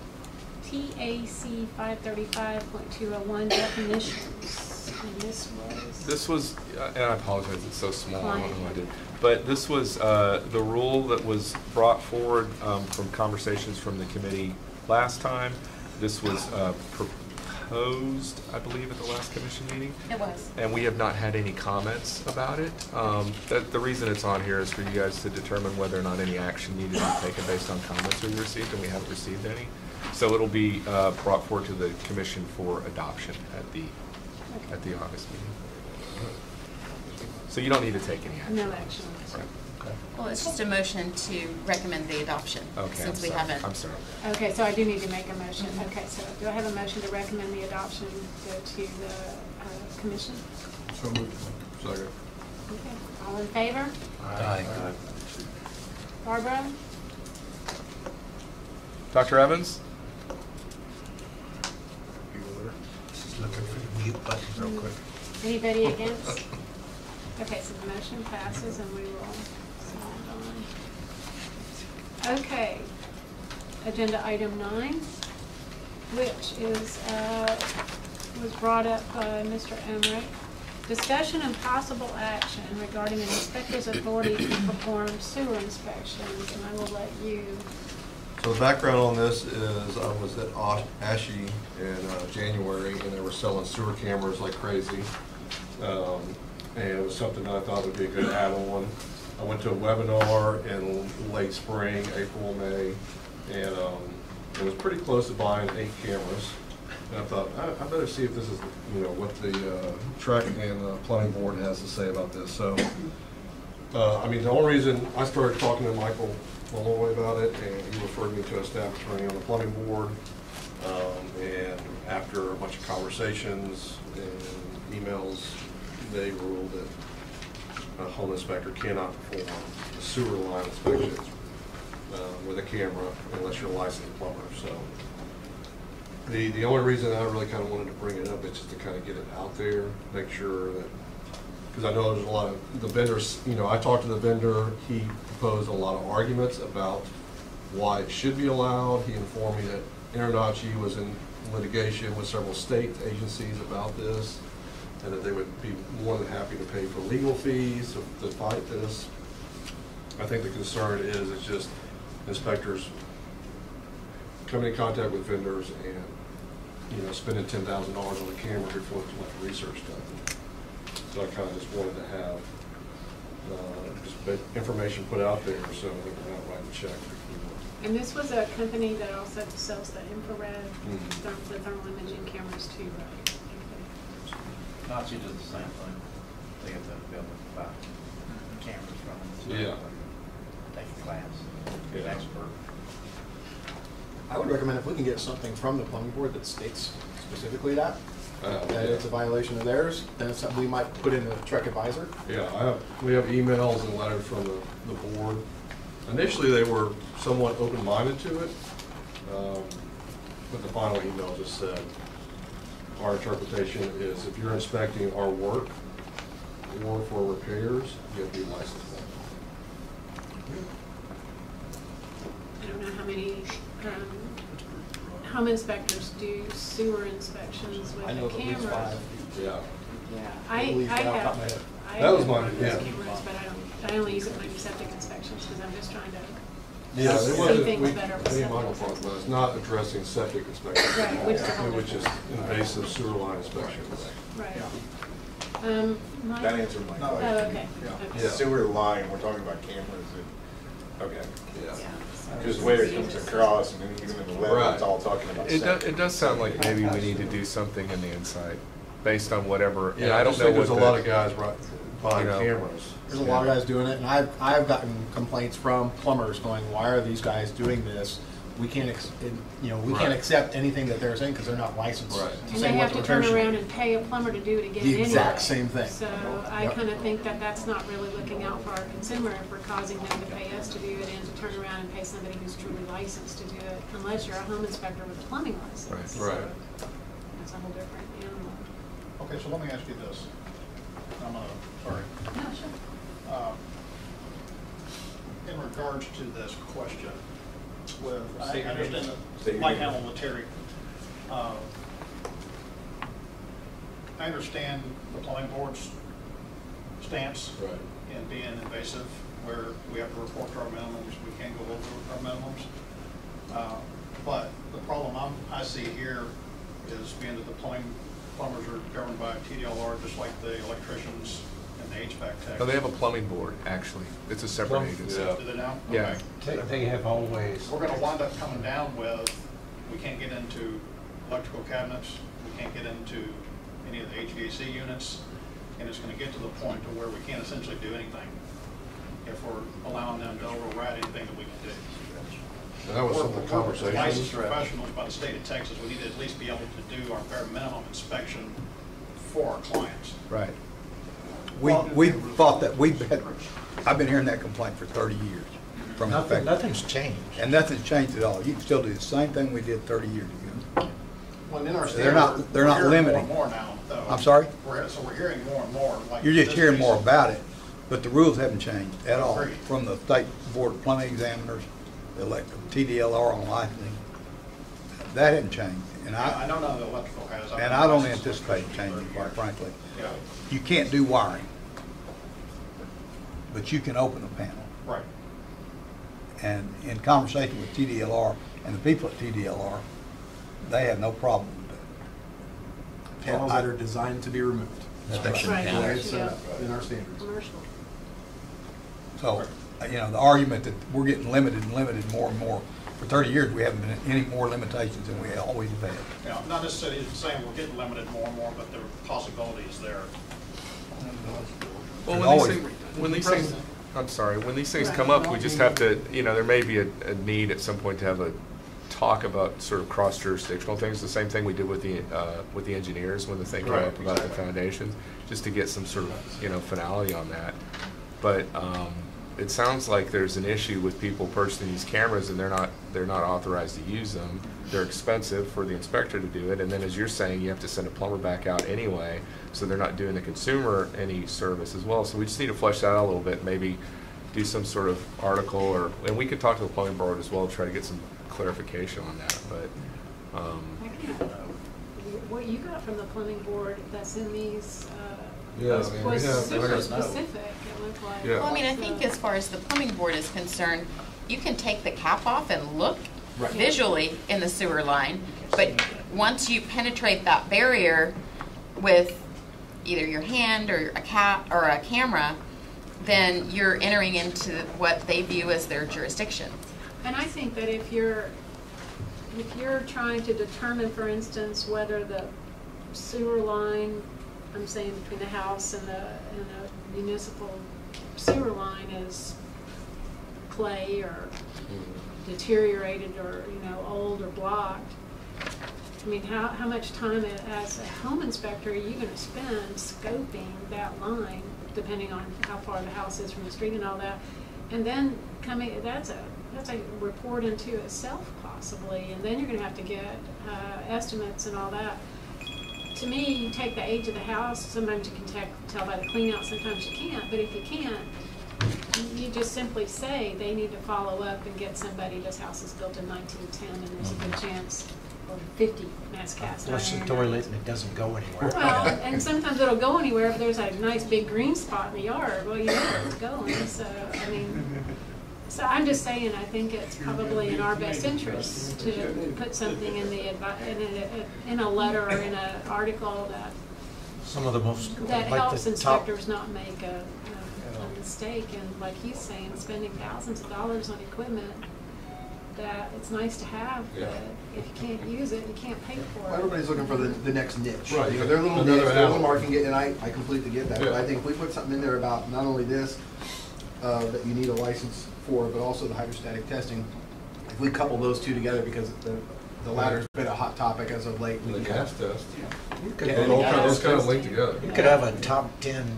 TAC 535.201 definitions. And This was, and I apologize, it's so small, I don't know what I did. But this was the rule that was brought forward from conversations from the committee last time. This was proposed, I believe, at the last commission meeting. It was. And we have not had any comments about it. The reason it's on here is for you guys to determine whether or not any action needed to be taken based on comments we received, and we haven't received any. So it'll be brought forward to the commission for adoption at the August meeting. So you don't need to take any action. No action. Right. Okay. Well, it's just a motion to recommend the adoption, Okay, since we I'm sorry. haven't. I'm sorry. Okay, so I do need to make a motion. Okay, so do I have a motion to recommend the adoption to the commission? So moved. Second. Okay, all in favor? Aye. Barbara? Dr. Evans? Just looking for the mute button real quick. Anybody against? Okay, so the motion passes and we will sign on. Okay, agenda item 9, which is, was brought up by Mr. Emmerich. Discussion and possible action regarding an inspector's authority to perform sewer inspections, and I will let you. So the background on this is I was at ASHI in January, and they were selling sewer cameras like crazy. And it was something that I thought would be a good add-on. I went to a webinar in late spring, April, May, and it was pretty close to buying 8 cameras. And I thought, I better see if this is, what the track and planning board has to say about this. So, the only reason I started talking to Michael Malloy about it, and he referred me to a staff attorney on the planning board. And after a bunch of conversations and emails, they ruled that a home inspector cannot perform a sewer line inspection with a camera unless you're a licensed plumber. So the only reason I really kind of wanted to bring it up is just to kind of get it out there, make sure that, because I know there's a lot of the vendors, I talked to the vendor, he proposed a lot of arguments about why it should be allowed. He informed me that Internachi was in litigation with several state agencies about this, and that they would be more than happy to pay for legal fees to fight this. I think the concern is it's just inspectors coming in contact with vendors and spending $10,000 on a camera before there's much research done. So I kind of just wanted to have just information put out there so that we're not writing a check for people. And this was a company that also sells the infrared, the thermal imaging cameras too, right? Nazi does the same thing. They get them built by cameras from them. Yeah. Take a class. Yeah. An expert. I would recommend if we can get something from the plumbing board that states specifically that it's a violation of theirs, then it's something we might put in a Trek advisor. Yeah, we have emails and letters from the board. Initially, they were somewhat open-minded to it, but the final email just said, our interpretation is if you're inspecting our work or for repairs, you have to be licensed. I don't know how many home inspectors do sewer inspections with I know the of at least cameras. 5. Yeah. Yeah, I I believe that off the top of my have, head. I That was have mine, one of those yeah. cameras, but I only use it when I do septic inspections, because I'm just trying to Yeah, see it wasn't, things better with me and Michael septic. talked about, it's not addressing septic inspections. Right, which is a whole Which is different- invasive sewer line inspections. Right. Mike? That answered my question. Oh, okay. Yeah. Okay. Sewer line, we're talking about cameras okay. Yeah. Because the way it comes across, and then even in the letter, it's all talking about septic. It does sound like maybe we need to do something in the inside, based on whatever, and Yeah, I don't just know think what there's a lot of guys buying cameras. There's a lot of guys doing it, and I've gotten complaints from plumbers going, why are these guys doing this we can't, we can't accept anything that they're saying because they're not licensed. Right. And they have to turn around and pay a plumber to do it again The anyway. exact same thing. So I kind of think that that's not really looking out for our consumer if we're causing them to pay us to do it and to turn around and pay somebody who's truly licensed to do it, unless you're a home inspector with a plumbing license. Right. So Right. that's a whole different animal. Okay, so let me ask you this. I'm sorry. No, sure. In regards to this question, with, I State your name. understand State that your Mike name. Hamel, Terry. I understand the plumbing board's stance Right. in being invasive, where we have to report to our minimums, we can't go over our minimums. But the problem I see here is being that the plumbers are governed by TDLR, just like the electricians and the HVAC techs. No, they have a plumbing board, actually. It's a separate agency. Do they now? Yeah. Okay. They have always. We're gonna wind up coming down with, we can't get into electrical cabinets, we can't get into any of the HVAC units, and it's gonna get to the point to where we can't essentially do anything if we're allowing them to override anything that we can do. And that was some of the We're conversations. licensed professionals by the state of Texas, we need to at least be able to do our bare minimum inspection for our clients. Right. We thought that, I've been hearing that complaint for 30 years from inspectors. Nothing's changed. And nothing's changed at all. You can still do the same thing we did 30 years ago. Well, in our They're not- standard, they're not we're hearing limiting. more and more now, though. I'm sorry? So we're hearing more and more, like. You're just this hearing case. more about it, but the rules haven't changed at all. Agreed. From the State Board of Plumbing Examiners, the TDLR on licensing, that hasn't changed. And I know none of the electrical has. And I don't anticipate changing, quite frankly. Yeah, You can't do wiring, but you can open a panel. right. And in conversation with TDLR and the people at TDLR, they have no problem with that. Panels that are designed to be removed. Inspection Right. The way panels. it's set up in our standards. Commercial. So, the argument that we're getting limited and limited more and more, for 30 years, we haven't been any more limitations than we always have had. Yeah, not necessarily saying we're getting limited more and more, but the possibility is there. Well, Always. when these things, I'm sorry, when these things come up, we just have to, there may be a need at some point to have a talk about sort of cross-jurisdictional things, the same thing we did with the engineers when the thing came Right, up about the exactly. foundations, just to get some sort of, finality on that. But, it sounds like there's an issue with people purchasing these cameras and they're not authorized to use them. They're expensive for the inspector to do it, and then as you're saying, you have to send a plumber back out anyway, so they're not doing the consumer any service as well. So we just need to flesh that out a little bit, maybe do some sort of article, and we could talk to the plumbing board as well, try to get some clarification on that, but, What you got from the plumbing board that's in these, Yeah, was I mean, we have- super I got- specific, it looked like. Yeah. Well, I mean, I think as far as the plumbing board is concerned, you can take the cap off and look Right. visually in the sewer line, but once you penetrate that barrier with either your hand or a camera, then you're entering into what they view as their jurisdiction. And I think that if you're trying to determine, for instance, whether the sewer line, I'm saying between the house and the municipal sewer line is clay or deteriorated or, old or blocked, I mean, how much time as a home inspector are you going to spend scoping that line, depending on how far the house is from the street and all that, and then that's a report into itself possibly, and then you're going to have to get estimates and all that. To me, you take the age of the house. Sometimes you can tell by the clean out. Sometimes you can't. But if you can't, you just simply say they need to follow up and get somebody. This house is built in 1910, and there's a good chance, or 50 mass cast iron. Flush the toilet and it doesn't go anywhere. Well, and sometimes it'll go anywhere if there's a nice big green spot in the yard. Well, you know it's going. So I mean. So I'm just saying, I think it's probably in our best interest to put something in a letter or in an article Some of the most. that like helps the top- inspectors not make a mistake. And like he's saying, spending thousands of dollars on equipment that it's nice to have, Yeah. but if you can't use it, you can't pay for it. Everybody's looking for the next niche. Right. Their little Another niche, their little animal. marketing, and I completely get that. But Yeah. I think if we put something in there about not only this, that you need a license for, but also the hydrostatic testing, I if we couple those two together, because the latter's been a hot topic as of late. The gas test. You could- Yeah, Those kind of link together. You could have a top 10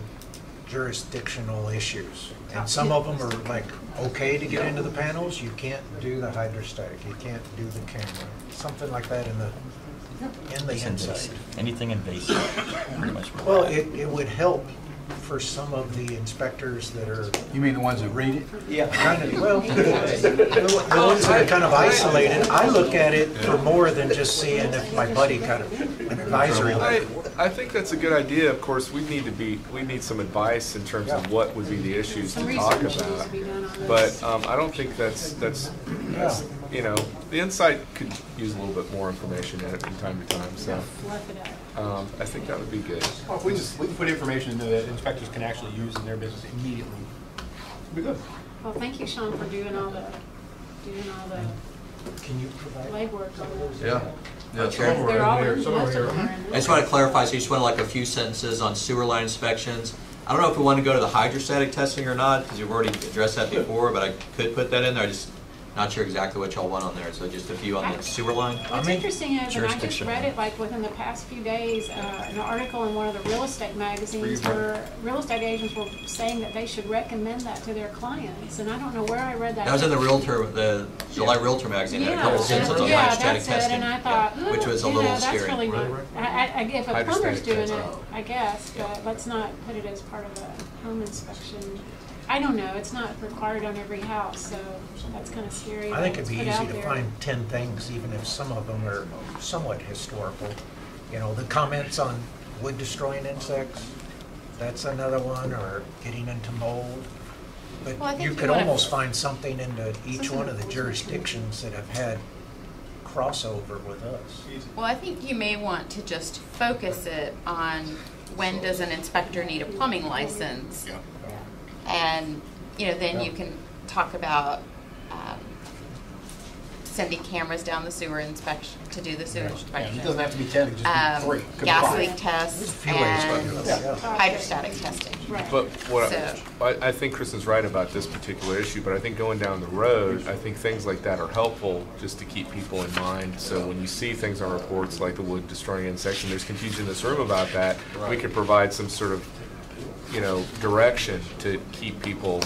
jurisdictional issues, and some of them are like, okay to get into the panels, you can't do the hydrostatic, you can't do the camera, something like that in the It's inside. invasive. Anything invasive, pretty much. Well, it would help for some of the inspectors that are You mean the ones that read it? yeah, kind of, well, the ones that are kind of isolated. I look at it for more than just seeing if my buddy kind of an advisory. I think that's a good idea. Of course, we need some advice in terms of what would be the issues to Some talk research needs about. to be done on But this. I don't think that's you know, the Insight could use a little bit more information in it from time to time. So Fluff it out. I think that would be good. Well, if we can put information into that inspectors can actually use in their business immediately, it'd be good. Well, thank you, Sean, for doing all the Can you provide? legwork on this. Yeah. Because they're all in, most of them are in. I just want to clarify, so you just want like a few sentences on sewer line inspections. I don't know if we want to go to the hydrostatic testing or not, because you've already addressed that before, but I could put that in there. I just not sure exactly what y'all want on there, so just a few on the sewer line. What's interesting is, and I just jurisdiction. read it like within the past few days, an article in one of the real estate magazines where real estate agents were saying that they should recommend that to their clients, and I don't know where I read that. That was in the July Realtor magazine, had a couple sentences on hydrostatic that's testing. it, and I thought, which was a you little know, scary. That's really not, if a plumber's Hydrostatic doing testing. it, I guess, but let's not put it as part of a home inspection. I don't know, it's not required on every house, so that's kind of scary. I think that it'd be it's put easy out to there. find 10 things, even if some of them are somewhat historical. You know, the comments on wood destroying insects, that's another one, or getting into mold. Well, I But think you you could wanna- almost find something into each one of the jurisdictions that have had crossover with us. Well, I think you may want to just focus it on when does an inspector need a plumbing license? And, you know, then you can talk about sending cameras down the sewer inspection, to do the sewer Yeah, inspection. it doesn't have to be 10, it could just be 3. Could be Gas 5. leak tests and hydrostatic testing. But what So- I think Kristen's right about this particular issue, but I think going down the road, I think things like that are helpful just to keep people in mind. So when you see things on reports like the wood destroying insects, and there's confusion in this room about that, we could provide some sort of, you know, direction to keep people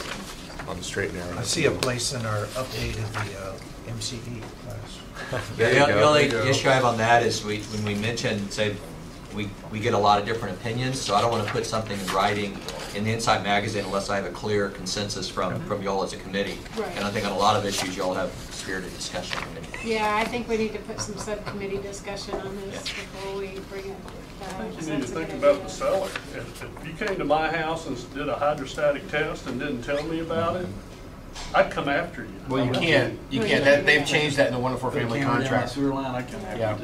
on the straight and narrow. I see a place in our updated the MCD class. There you The go. only There you go. issue I have on that is when we mention, say, we get a lot of different opinions, so I don't want to put something in writing in the Insight magazine unless I have a clear consensus from y'all as a committee. Right. And I think on a lot of issues, y'all have spirited discussion. Yeah, I think we need to put some subcommittee discussion on this before we bring it. I think you need to think about the seller. If you came to my house and did a hydrostatic test and didn't tell me about it, I'd come after you. Well, you can't, they've changed that in the 104 family contract. Sewer line, I come after Yeah,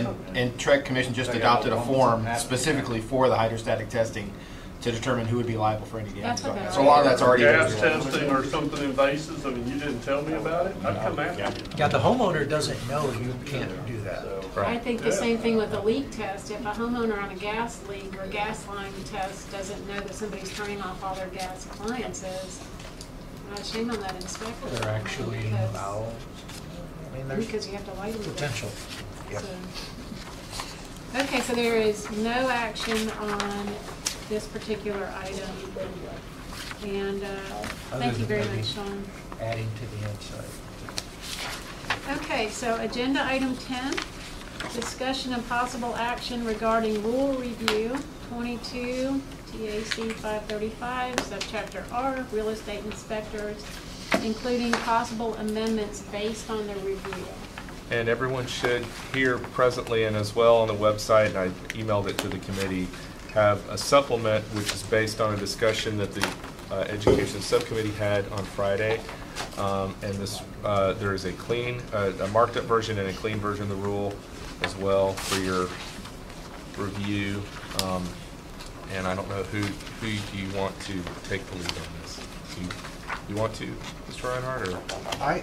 you too. and Trek Commission just adopted a form specifically for the hydrostatic testing to determine who would be liable for any damage. That's what So a lot of that's already. Gas testing or something invasive, I mean, you didn't tell me about it, I'd come after you. Yeah, the homeowner doesn't know you can't do that. I think the same thing with the leak test. If a homeowner on a gas leak or gas line test doesn't know that somebody's turning off all their gas appliances, shame on that inspector. They're actually Because- involved. I mean, there's Because you have to label it. potential. Yeah. So- Okay, so there is no action on this particular item. And thank you very much, Sean. Adding to the inside. Okay, so agenda item 10, discussion and possible action regarding rule review 22 TAC 535, subchapter R, real estate inspectors, including possible amendments based on the review. And everyone should here presently and as well on the website, and I emailed it to the committee, have a supplement which is based on a discussion that the Education Subcommittee had on Friday. And this, there is a clean, a marked up version and a clean version of the rule as well for your review. And I don't know who do you want to take the lead on this? You want to, Mr. Reinhardt, or?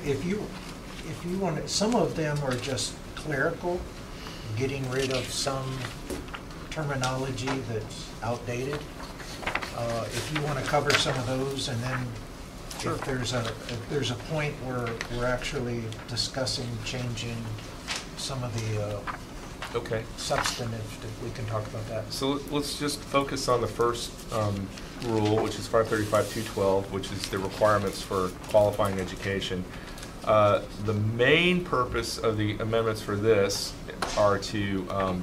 If you want to, some of them are just clerical, getting rid of some terminology that's outdated. If you want to cover some of those and then Sure. if there's a point where we're actually discussing changing some of the Okay. substantive, we can talk about that. So let's just focus on the first rule, which is 535-212, which is the requirements for qualifying education. The main purpose of the amendments for this are to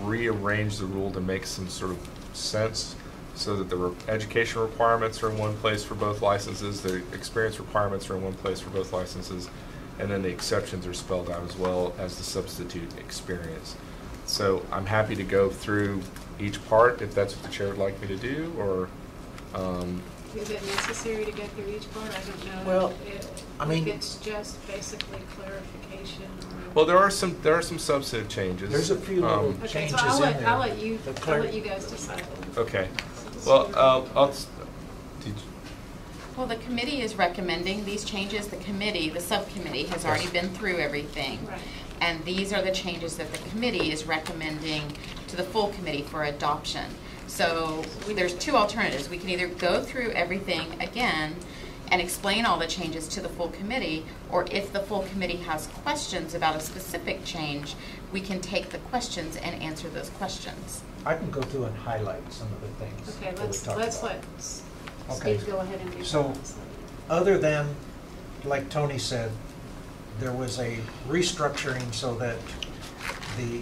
rearrange the rule to make some sort of sense, so that the education requirements are in one place for both licenses, the experience requirements are in one place for both licenses, and then the exceptions are spelled out as well as the substitute experience. So I'm happy to go through each part if that's what the chair would like me to do, or Is it necessary to go through each part? I don't know. Well, I mean- If it's just basically clarification or. well, there are some substantive changes. There's a few little Okay, changes so in there. I'll let you The guys decide. Okay. Well, Well, the committee is recommending these changes. The committee, the subcommittee, has already been through everything. Right. And these are the changes that the committee is recommending to the full committee for adoption. So there's two alternatives. We can either go through everything again and explain all the changes to the full committee, or if the full committee has questions about a specific change, we can take the questions and answer those questions. I can go through and highlight some of the things. Okay, that we talked let's about. let Okay. Steve go ahead and do that. So, other than, like Tony said, there was a restructuring so that the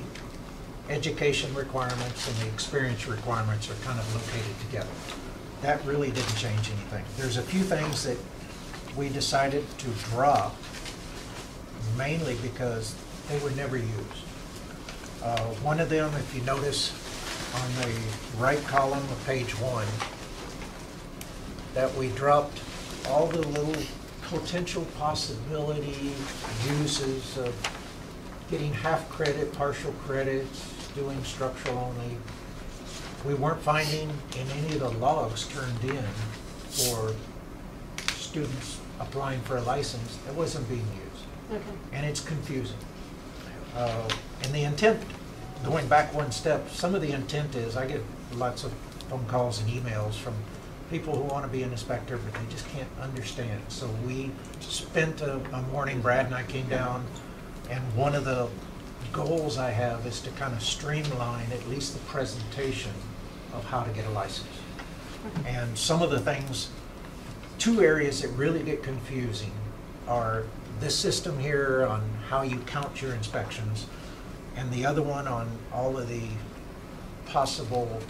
education requirements and the experience requirements are kind of located together. That really didn't change anything. There's a few things that we decided to drop, mainly because they were never used. One of them, if you notice on the right column of page 1, that we dropped all the little potential possibility uses of getting half credit, partial credits, doing structural only. We weren't finding in any of the logs turned in for students applying for a license that wasn't being used. Okay. And it's confusing. And the intent, going back one step, some of the intent is, I get lots of phone calls and emails from people who want to be an inspector, but they just can't understand. So we spent a morning, Brad and I came down, and one of the goals I have is to kind of streamline at least the presentation of how to get a license. And some of the things, two areas that really get confusing are this system here on how you count your inspections, and the other one on all of the possible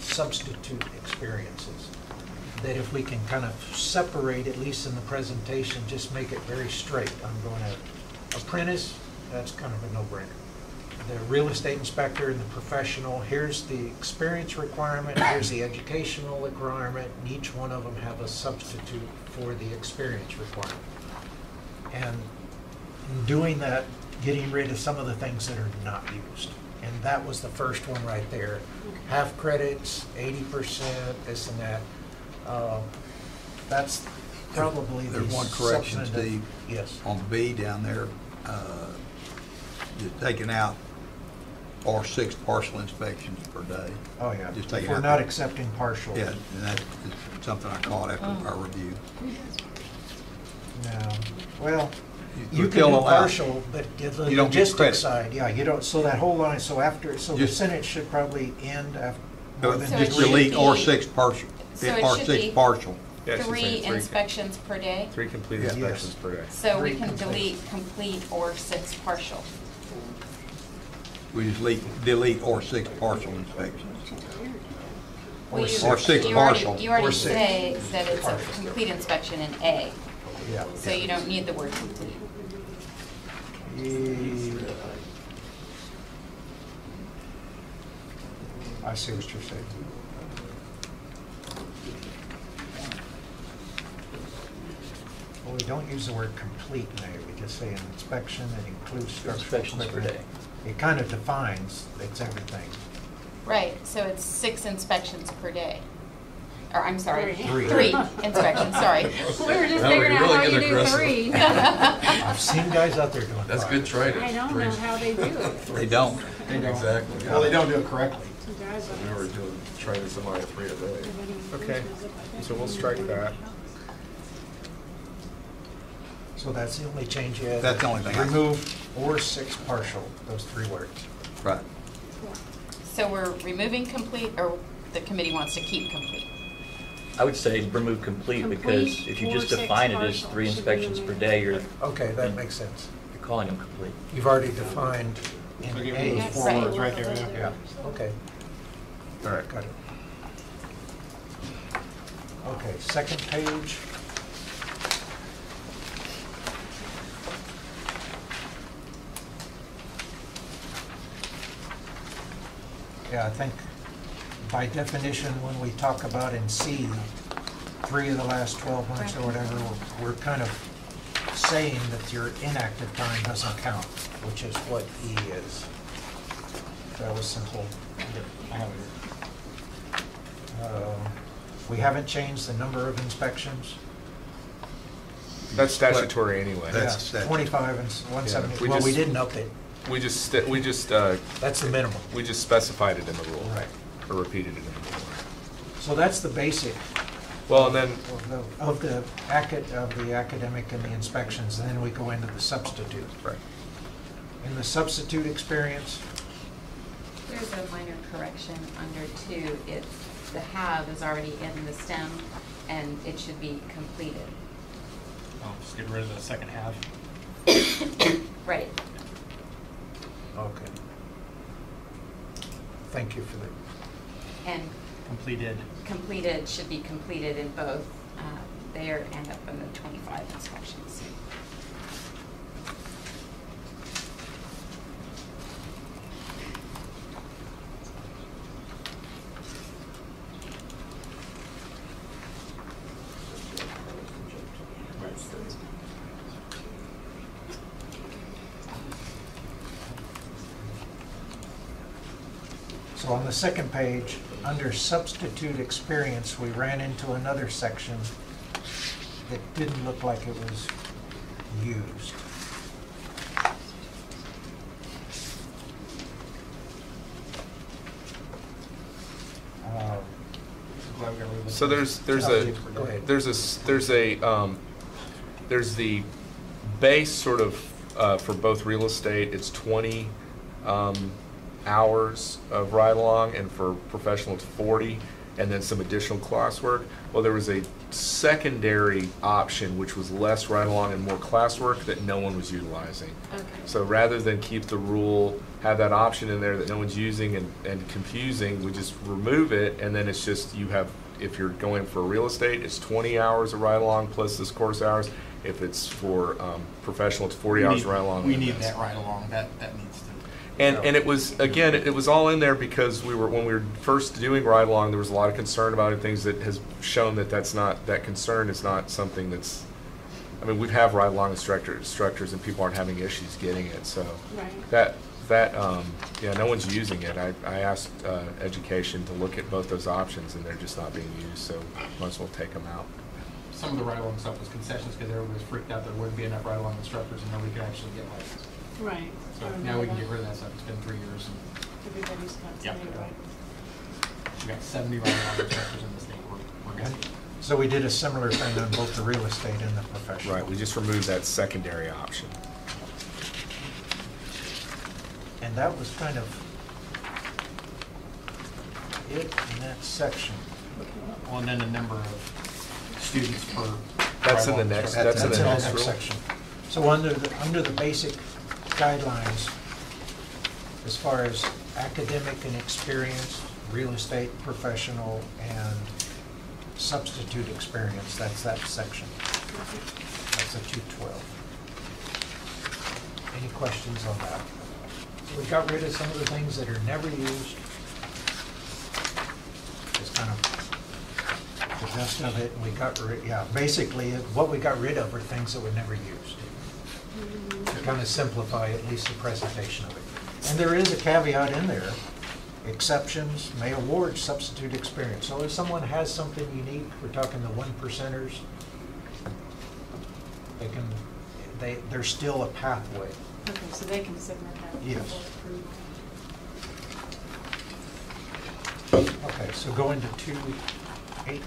substitute experiences. That if we can kind of separate, at least in the presentation, just make it very straight. I'm going to apprentice, that's kind of a no-brainer. The real estate inspector and the professional, here's the experience requirement, here's the educational requirement, and each one of them have a substitute for the experience requirement. And in doing that, getting rid of some of the things that are not used. And that was the first one right there. Half credits, 80%, this and that. That's probably the There's one correction, substantive- Steve. Yes. On B down there, you're taking out R6 partial inspections per day. Oh, yeah. Just If taking we're out not the- accepting partial. Yeah, and that's something I caught after our review. No. Well, You're you can still do allowed. partial, but the You don't get logistics credit. side, yeah, you don't, so that whole line, so after, so the Just- sentence should probably end after. Just it should delete be- R6 partial, So it should R6 be partial. Yeah, she's 3 saying three. inspections per day. 3 complete Yeah. inspections Yes. per day. So we 3 can complete. delete complete or 6 partial. We just delete R6 partial inspections. Well, you- R6 you already- partial. You already Or six. say that it's a Partial. complete inspection in A, Yeah. so you don't need the word complete. I see what you're saying. Well, we don't use the word complete in there, we just say an inspection that includes structural Inspections per equipment. It kind of defines, it's everything. Right, so it's 6 inspections per day. Or, I'm sorry, Three. 3 inspections, sorry. We were just Now we're figuring out really how you getting do aggressive. 3. I've seen guys out there doing That's five. good training. I don't know how they do it. They don't. Exactly. Well, they don't do it correctly. Guys, We were doing, training somebody 3 a day. everybody- Okay, so we'll strike that. So that's the only change you had? That's the only thing. Remove or 6 partial, those 3 words. Right. So we're removing complete, or the committee wants to keep complete? I would say remove complete, because Complete if you or just 6 define it as partial 3 should be inspections per removed. day, you're Okay, that makes sense. calling them complete. You've already defined in So give A. me those 4 words right there, Yeah, yeah. okay. All right, got it. Okay, second page. Yeah, I think by definition, when we talk about in C, 3 of the last 12 months or whatever, we're kind of saying that your inactive time doesn't count, which is what E is. That was simple. I have it. We haven't changed the number of inspections. That's statutory anyway. Yeah, 25 and 170. we Well, we just- didn't update. We just, That's the minimum. we just specified it in the rule. Right. Or repeated it in the rule. So that's the basic Well, and then, of the academic and the inspections, and then we go into the substitute. right. In the substitute experience, There's a minor correction under 2. It's, the have is already in the STEM, and it should be completed. Just get rid of the second half. Right. okay. Thank you for that. And Completed. completed should be completed in both there and up in the 25 inspections. So on the second page, under substitute experience, we ran into another section that didn't look like it was used. So there's Go ahead. there's the base sort of, for both real estate, it's 20 hours of ride-along, and for professional it's 40, and then some additional classwork. Well, there was a secondary option, which was less ride-along and more classwork that no one was utilizing. Okay. So rather than keep the rule, have that option in there that no one's using and confusing, we just remove it, and then it's just, you have, if you're going for real estate, it's 20 hours of ride-along plus this course hours. If it's for professional, it's 40 hours of ride-along. We need that right along, that needs to. And it was, again, it was all in there because when we were first doing ride-along, there was a lot of concern about it, things that has shown that that concern is not something that's, I mean, we have ride-along instructors and people aren't having issues getting it, so. Right. Yeah, no one's using it. I asked education to look at both those options, and they're just not being used, so might as well take them out. Some of the ride-along stuff was concessions because everybody was freaked out there wouldn't be enough ride-along instructors and nobody could actually get licensed. Right. So now we can get rid of that stuff. It's been 3 years. And Everybody's got Yeah. something right. we got 70 ride-along instructors in the state. We're good. So we did a similar thing on both the real estate and the professional. Right, we just removed that secondary option. And that was kind of it in that section. Well, and then the number of students per. That's in the ride-along next- instructor. that's in the next rule. section. So under the basic guidelines, as far as academic and experience, real estate, professional, and substitute experience, that's that section. That's a 212. Any questions on that? So we got rid of some of the things that are never used. Just kind of the rest of it, we got rid, yeah, basically, what we got rid of were things that were never used. To kind of simplify at least the presentation of it. And there is a caveat in there, exceptions may award substitute experience. So if someone has something unique, we're talking the 1%ers, there's still a pathway. Okay, so they can submit that. for Yes. approval. Okay, so go into 218,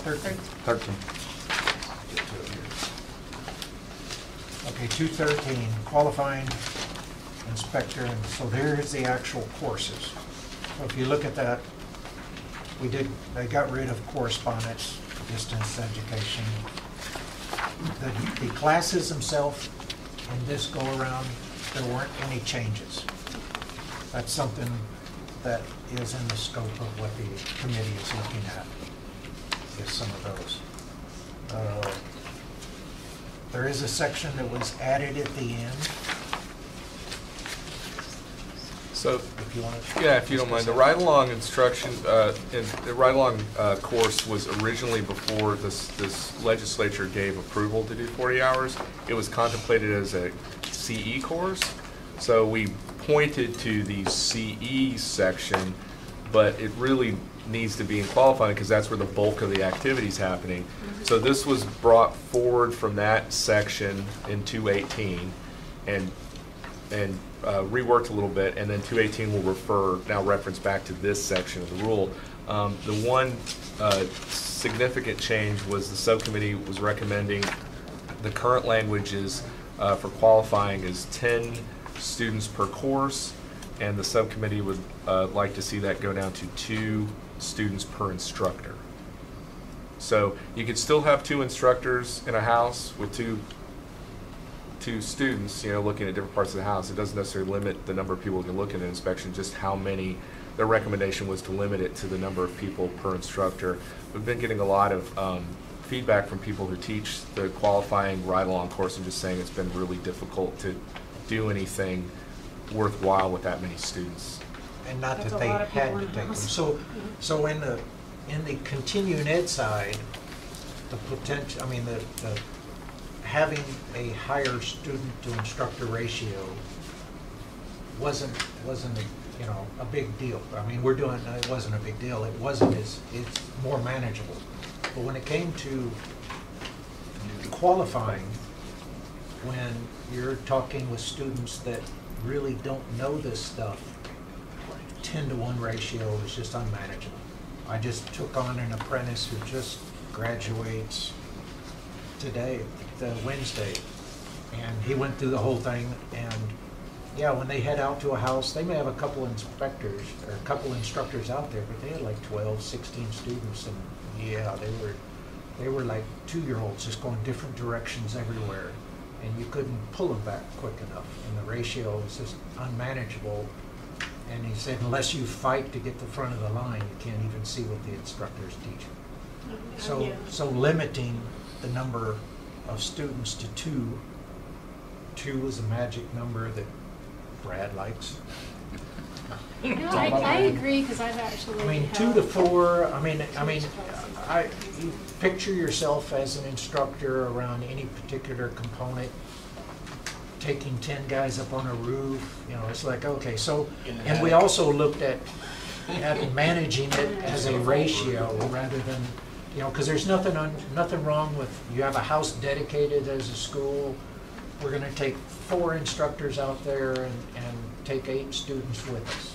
13. 13. Okay, 213, qualifying inspector, and so there's the actual courses. So if you look at that, they got rid of correspondence, distance education. The classes themselves in this go-around, there weren't any changes. That's something that is in the scope of what the committee is looking at, is some of those. There is a section that was added at the end. So, if you want to, yeah, if you don't mind, the ride-along instruction, the ride-along course was originally before this legislature gave approval to do 40 hours. It was contemplated as a CE course, so we pointed to the CE section, but it really needs to be in qualifying because that's where the bulk of the activity is happening. So this was brought forward from that section in 218 and reworked a little bit, and then 218 will now reference back to this section of the rule. The one significant change was the subcommittee was recommending the current language is for qualifying is 10 students per course, and the subcommittee would like to see that go down to 2 students per instructor. So you could still have 2 instructors in a house with two students, looking at different parts of the house. It doesn't necessarily limit the number of people who can look at an inspection, just how many. Their recommendation was to limit it to the number of people per instructor. We've been getting a lot of feedback from people who teach the qualifying ride-along course and just saying it's been really difficult to do anything worthwhile with that many students. And not that they had to take them. So in the continuing ed side, the potential, the having a higher student to instructor ratio wasn't a big deal. It wasn't a big deal. It's more manageable. But when it came to qualifying, when you're talking with students that really don't know this stuff, 10-to-1 ratio is just unmanageable. I just took on an apprentice who just graduates today, Wednesday, and he went through the whole thing, and yeah, when they head out to a house, they may have a couple inspectors or a couple instructors out there, but they had like 12, 16 students, and yeah, they were like 2-year-olds just going different directions everywhere, and you couldn't pull them back quick enough, and the ratio was just unmanageable. And he said, unless you fight to get the front of the line, you can't even see what the instructor's teaching. So limiting the number of students to 2. 2 is a magic number that Brad likes. I agree, because I've actually 2 to 4. You picture yourself as an instructor around any particular component, taking 10 guys up on a roof. It's like, okay, so, and we also looked at managing it as a ratio rather than, because there's nothing wrong with, you have a house dedicated as a school, we're going to take 4 instructors out there and take 8 students with us.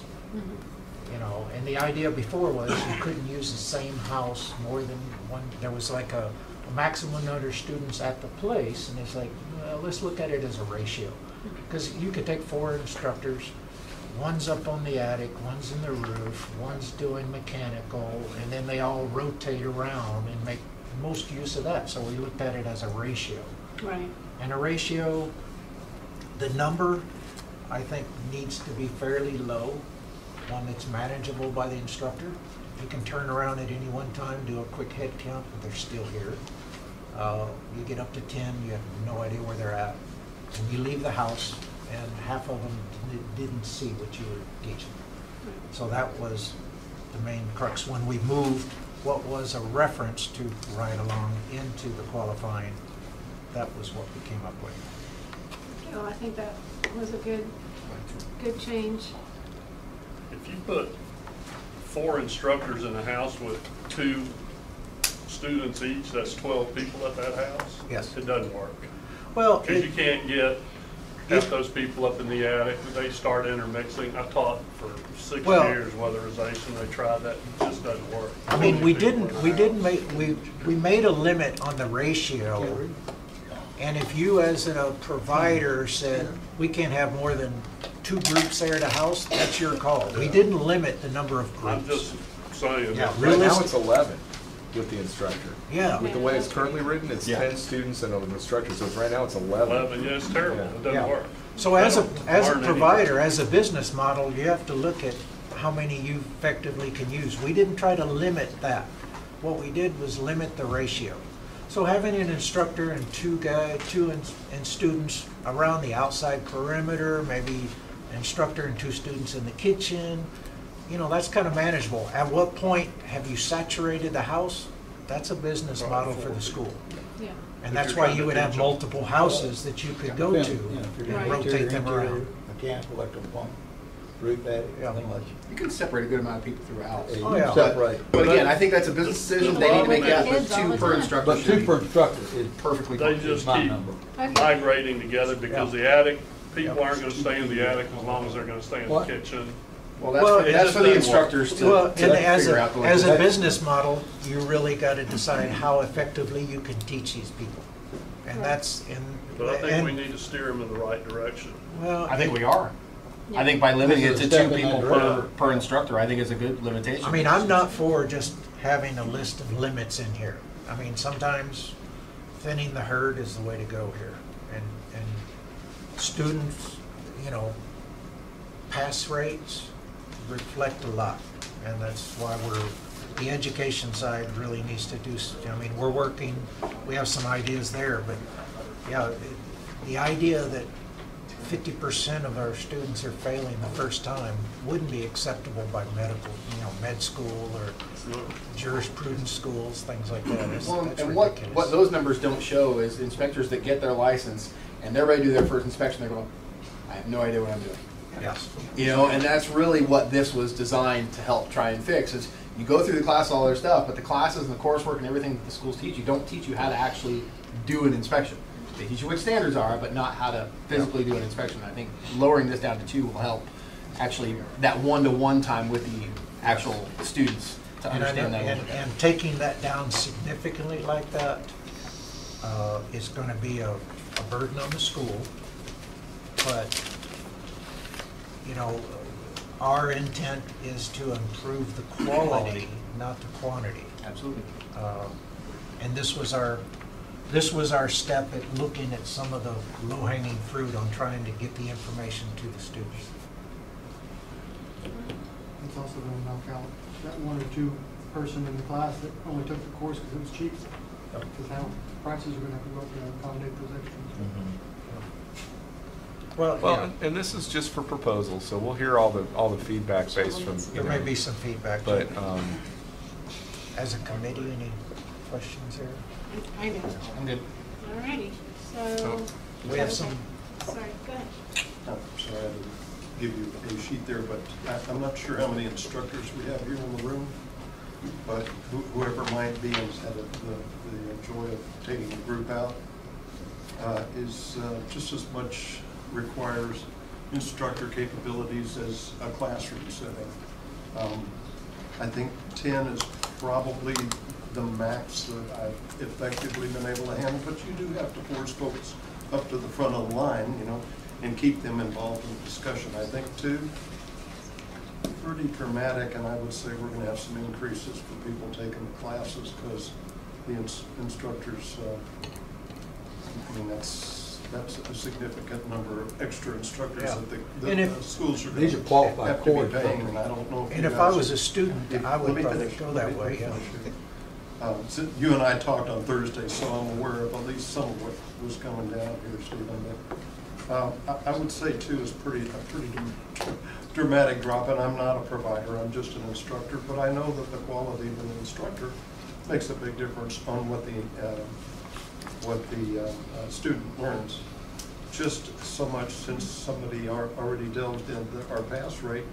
And the idea before was you couldn't use the same house more than one. There was like a maximum number of students at the place, and it's like, well, let's look at it as a ratio. Because you could take 4 instructors, one's up on the attic, one's in the roof, one's doing mechanical, and then they all rotate around and make most use of that. So we looked at it as a ratio. Right. And a ratio, the number, I think, needs to be fairly low, one that's manageable by the instructor. You can turn around at any one time, do a quick head count, but they're still here. You get up to 10, you have no idea where they're at. And you leave the house, and half of them didn't see what you were teaching. So that was the main crux. When we moved what was a reference to ride along into the qualifying, that was what we came up with. Well, I think that was a good change. If you put 4 instructors in a house with 2 students each, that's 12 people at that house. Yes. It doesn't work. Well, because you can't get half those people up in the attic. They start intermixing. I taught for 6 years weatherization. They tried that. It just doesn't work. We made a limit on the ratio And if you as a provider said, we can't have more than 2 groups there at a house, that's your call. We didn't limit the number of I'm groups. just saying. Yeah, Right now realistic- it's 11 with the instructor. Yeah. With the way it's currently written, it's 10 students and an instructor, so right now it's 11. 11, yeah, it's terrible. Yeah. It doesn't Yeah. work. So I as a, don't as a learn provider, as a business model, you have to look at how many you effectively can use. We didn't try to limit that. What we did was limit the ratio. So having an instructor and two students around the outside perimeter, maybe an instructor and 2 students in the kitchen, you know, that's kind of manageable. At what point have you saturated the house? That's a business model for the school. Yeah. And that's why you would have multiple houses that you could go to and rotate them around. Mechanical, electrical, plumbing, roof attic, nothing much. You can separate a good amount of people through a house. Oh, yeah. But again, I think that's a business decision. They need to make that, but Kids all 2 the per time. instructor. But 2 per instructor is perfectly They fine. just my keep number. migrating together because the attic, people aren't gonna stay in the attic as long as they're gonna stay in the What? kitchen. Well, It that's just for the doesn't work. instructors to Well, and as figure out the way as to a do it. business model, you really got to decide how effectively you can teach these people. And that's in. But I think and- we need to steer them in the right direction. Well, I think we are. I think by limiting it This to is a 2 step in people that direction. per instructor, I think it's a good limitation. I mean, I'm not for just having a list of limits in here. I mean, sometimes thinning the herd is the way to go here. And students, you know, pass rates reflect a lot. And that's why the education side really needs to do, I mean, we're working, we have some ideas there, but yeah, the idea that 50% of our students are failing the first time wouldn't be acceptable by medical, med school or jurisprudence schools, things like that. That's And ridiculous. what those numbers don't show is inspectors that get their license and they're ready to do their first inspection, they're going, I have no idea what I'm doing. Yes. You know, and that's really what this was designed to help try and fix is you go through the class, all their stuff, but the classes and the coursework and everything that the schools teach you don't teach you how to actually do an inspection. They teach you what standards are, but not how to physically do an inspection. I think lowering this down to 2 will help actually that one-to-one time with the actual students to understand that. And taking that down significantly like that is going to be a burden on the school. But, you know, our intent is to improve the quality, not the quantity. Absolutely. And this was our step at looking at some of the low-hanging fruit on trying to get the information to the students. It's also going to knock out that 1 or 2 person in the class that only took the course because it was cheap. Because now prices are going to have to go up to accommodate those extras. Well, and this is just for proposals, so we'll hear all the feedback based from. There may be some feedback. But as a committee, any questions here? I do. I'm good. All righty, so. We have some. Sorry, go ahead. I'm sorry, I didn't give you a sheet there, but I'm not sure how many instructors we have here in the room, but whoever might be and had the joy of taking the group out is just as much requires instructor capabilities as a classroom setting. I think 10 is probably the max that I've effectively been able to handle, but you do have to force folks up to the front of the line, and keep them involved in the discussion. I think 2, pretty dramatic, and I would say we're going to have some increases for people taking the classes because the instructors, I mean, that's a significant number of extra instructors that the schools are going to have to be paying, and I don't know if And if I was a student, I would probably go that way, yeah. So you and I talked on Thursday, so I'm aware of at least some of what was coming down here, Stephen. But I would say 2 is a pretty dramatic drop, and I'm not a provider, I'm just an instructor, but I know that the quality of an instructor makes a big difference on what the student learns. Just so much, since somebody already delved into our pass rate,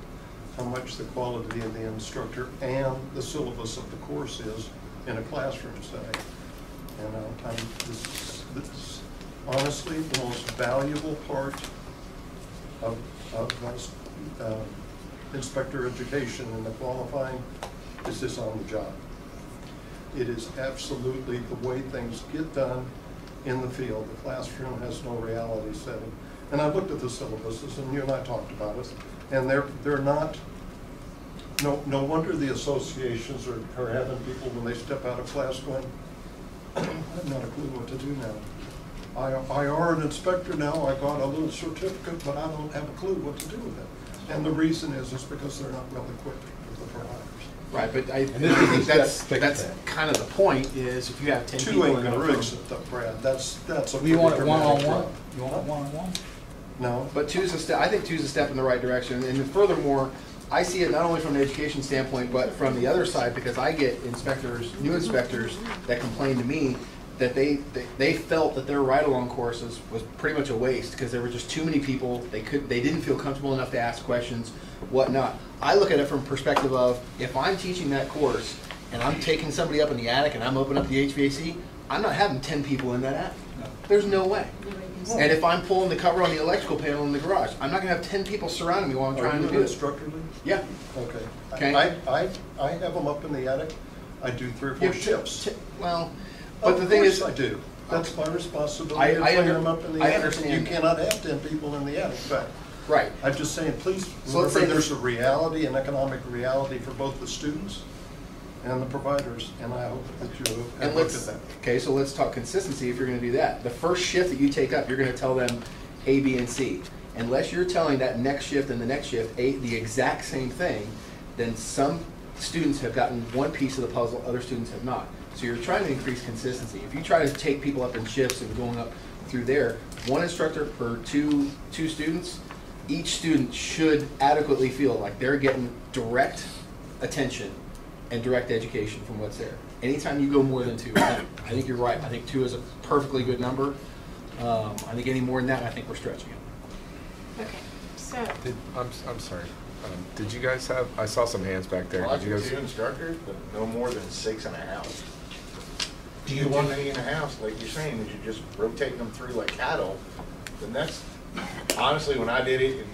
how much the quality of the instructor and the syllabus of the course is in a classroom setting. And this is honestly the most valuable part of inspector education and the qualifying is this on the job. It is absolutely the way things get done in the field. The classroom has no reality setting. And I looked at the syllabuses, and you and I talked about it, and they're not, no wonder the associations are having people, when they step out of class, going, I have not a clue what to do now. I are an inspector now, I got a little certificate, but I don't have a clue what to do with it. And the reason is because they're not well equipped with the providers. Right, but I And this is think the that's kind of the point, is if you have 10 Two people ain't in a gonna room. fix it, though, Brad, that's a You pretty want it dramatic one-on-one? drop. You want it one-on-one? No. But two's a step, I think two's a step in the right direction. And furthermore, I see it not only from an education standpoint, but from the other side, because I get inspectors, new inspectors, that complain to me that they felt that their ride-along courses was pretty much a waste because there were just too many people. They didn't feel comfortable enough to ask questions, whatnot. I look at it from a perspective of, if I'm teaching that course and I'm taking somebody up in the attic and I'm opening up the HVAC, I'm not having 10 people in that attic. There's no way. And if I'm pulling the cover on the electrical panel in the garage, I'm not gonna have 10 people surrounding me while I'm trying to do it. Instructor league? Yeah. Okay. Okay. I have them up in the attic. I do 3 or 4 shifts. Well, but the thing is, Of course I do. That's my responsibility to clean them up in the I attic. understand. You cannot have 10 people in the attic, but. Right. I'm just saying, please So let's remember say there's a reality, an economic reality for both the students and the providers, and I hope that you have looked at that. okay, so let's talk consistency if you're gonna do that. The first shift that you take up, you're gonna tell them A, B, and C. Unless you're telling that next shift and the next shift the exact same thing, then some students have gotten one piece of the puzzle, other students have not. So you're trying to increase consistency. If you try to take people up in shifts and going up through there, one instructor per two students, each student should adequately feel like they're getting direct attention and direct education from what's there. Anytime you go more than 2, I think you're right. I think 2 is a perfectly good number. I think any more than that, I think we're stretching it. Okay, so. I'm sorry. Did you guys have, I saw some hands back there. Well, I Did you do guys? 2 instructors, but no more than 6 in a house. Do you want any in a house, like you're saying, that you're just rotating them through like cattle, then that's, honestly, when I did it and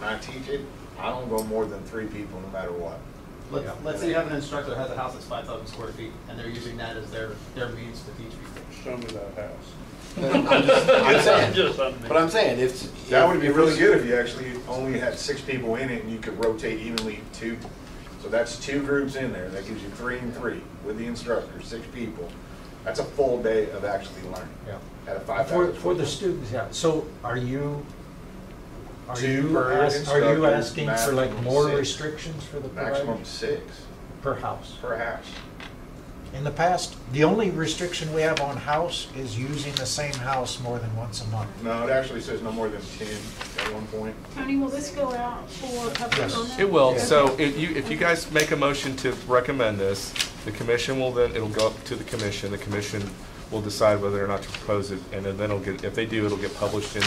when I teach it, I don't go more than 3 people no matter what. Let's say you have an instructor that has a house that's 5,000 square feet, and they're using that as their means to teach people. Show me that house. I'm saying, if That would be really good if you actually only had 6 people in it and you could rotate evenly 2. So that's 2 groups in there. That gives you 3 and 3 with the instructor, 6 people. That's a full day of actually learning. Yeah. At a 5,000 For the students, yeah. So are you Two per instructor, asking for like maximum more 6. restrictions for the Maximum providers? 6 Per house? per house. In the past, the only restriction we have on house is using the same house more than once a month. No, it actually says no more than 10 at one point. Tony, will this go out for public Yes. comment? It will. Okay. So if you guys make a motion to recommend this, the commission will then, it'll go up to the commission. The commission will decide whether or not to propose it, and then it'll get, if they do, it'll get published in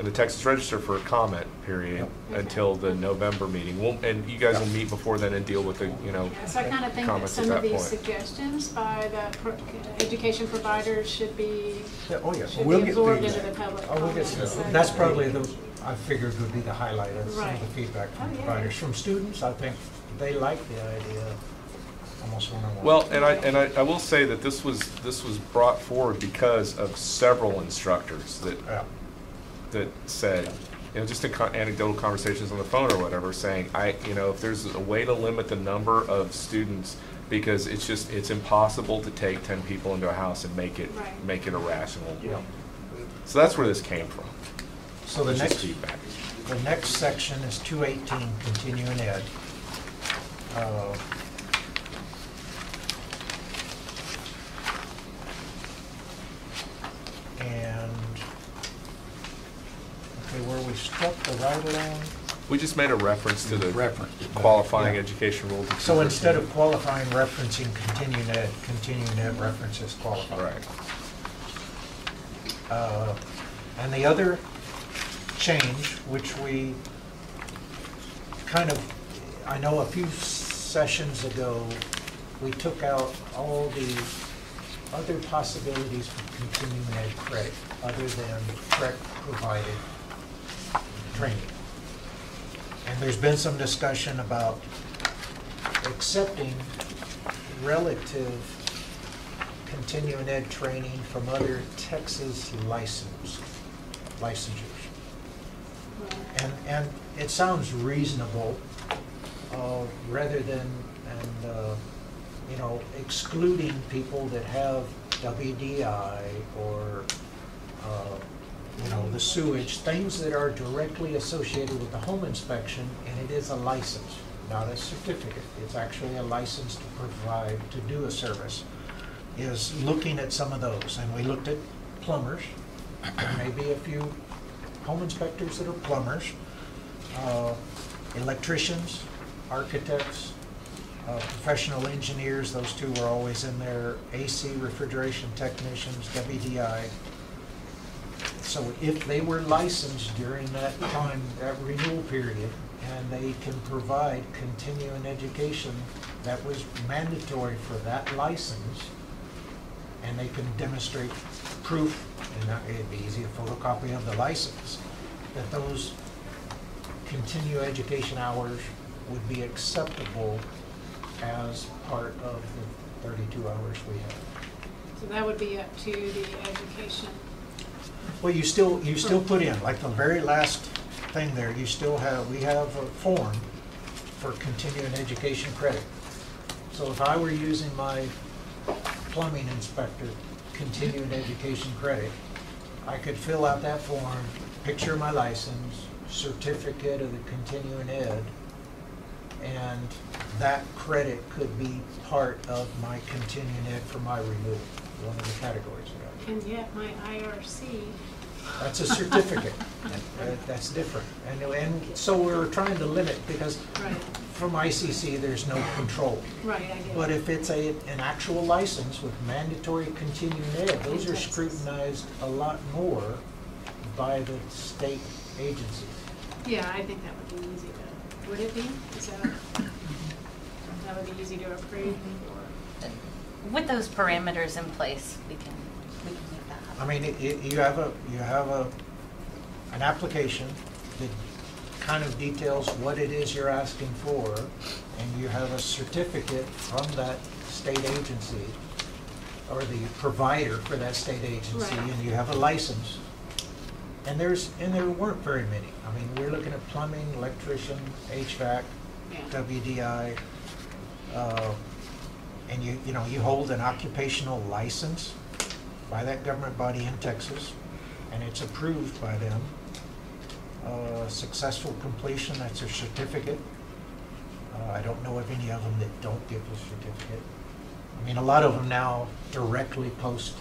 the Texas Register for a comment period until the November meeting. And you guys will meet before then and deal with the, So I kind of think that comments at some of that these point. suggestions by the education providers should be, Oh, yes. should We'll be get absorbed feedback. into the public Oh, we'll get comments. some. So- That's probably I figured would be the highlight of some of Right. the feedback from Oh, yeah. providers. From students, I think they like the idea of almost one-on-one. Well, and I will say that this was brought forward because of several instructors that said, just in anecdotal conversations on the phone or whatever, saying, if there's a way to limit the number of students, because it's impossible to take 10 people into a house and make it irrational. So that's where this came from. So the It's just next, feedback. the next section is 218, continuing ed. And, okay, where we struck the ride-along. We just made a reference to the Reference. qualifying Yeah. education rules. So instead of qualifying referencing continuing ed references qualifying. Right. And the other change, which we kind of, I know a few sessions ago, we took out all the other possibilities for continuing ed credit, other than CREC-provided training. And there's been some discussion about accepting relative continuing ed training from other Texas licensures. And it sounds reasonable, rather than, you know, excluding people that have WDI or, you know, the sewage, things that are directly associated with the home inspection, and it is a license, not a certificate. It's actually a license to provide, to do a service, is looking at some of those. And we looked at plumbers. There may be a few home inspectors that are plumbers, electricians, architects, professional engineers. Those two were always in there. AC, refrigeration technicians, WDI. So if they were licensed during that time, that renewal period, and they can provide continuing education that was mandatory for that license, and they can demonstrate proof, and it'd be easy to photocopy of the license, that those continuing education hours would be acceptable as part of the 32 hours we have. So that would be up to the education. Well, you still put in, like the very last thing there, we have a form for continuing education credit. So if I were using my plumbing inspector continuing education credit, I could fill out that form, picture my license, certificate of the continuing ed, and that credit could be part of my continuing ed for my renewal, one of the categories of that. And yet my IRC. That's a certificate. That's different. And so we're trying to limit, because from ICC there's no control. Right, I get it. But if it's an actual license with mandatory continuing ed, those are scrutinized a lot more by the state agencies. Yeah, I think that would be easy to, would it be? That would be easy to approve? With those parameters in place, we can make that happen. I mean, you have an application that kind of details what it is you're asking for, and you have a certificate from that state agency or the provider for that state agency, and you have a license. And there weren't very many. I mean, we're looking at plumbing, electrician, HVAC, WDI, and you hold an occupational license by that government body in Texas, and it's approved by them. Successful completion, that's a certificate. I don't know of any of them that don't give a certificate. I mean, a lot of them now directly post,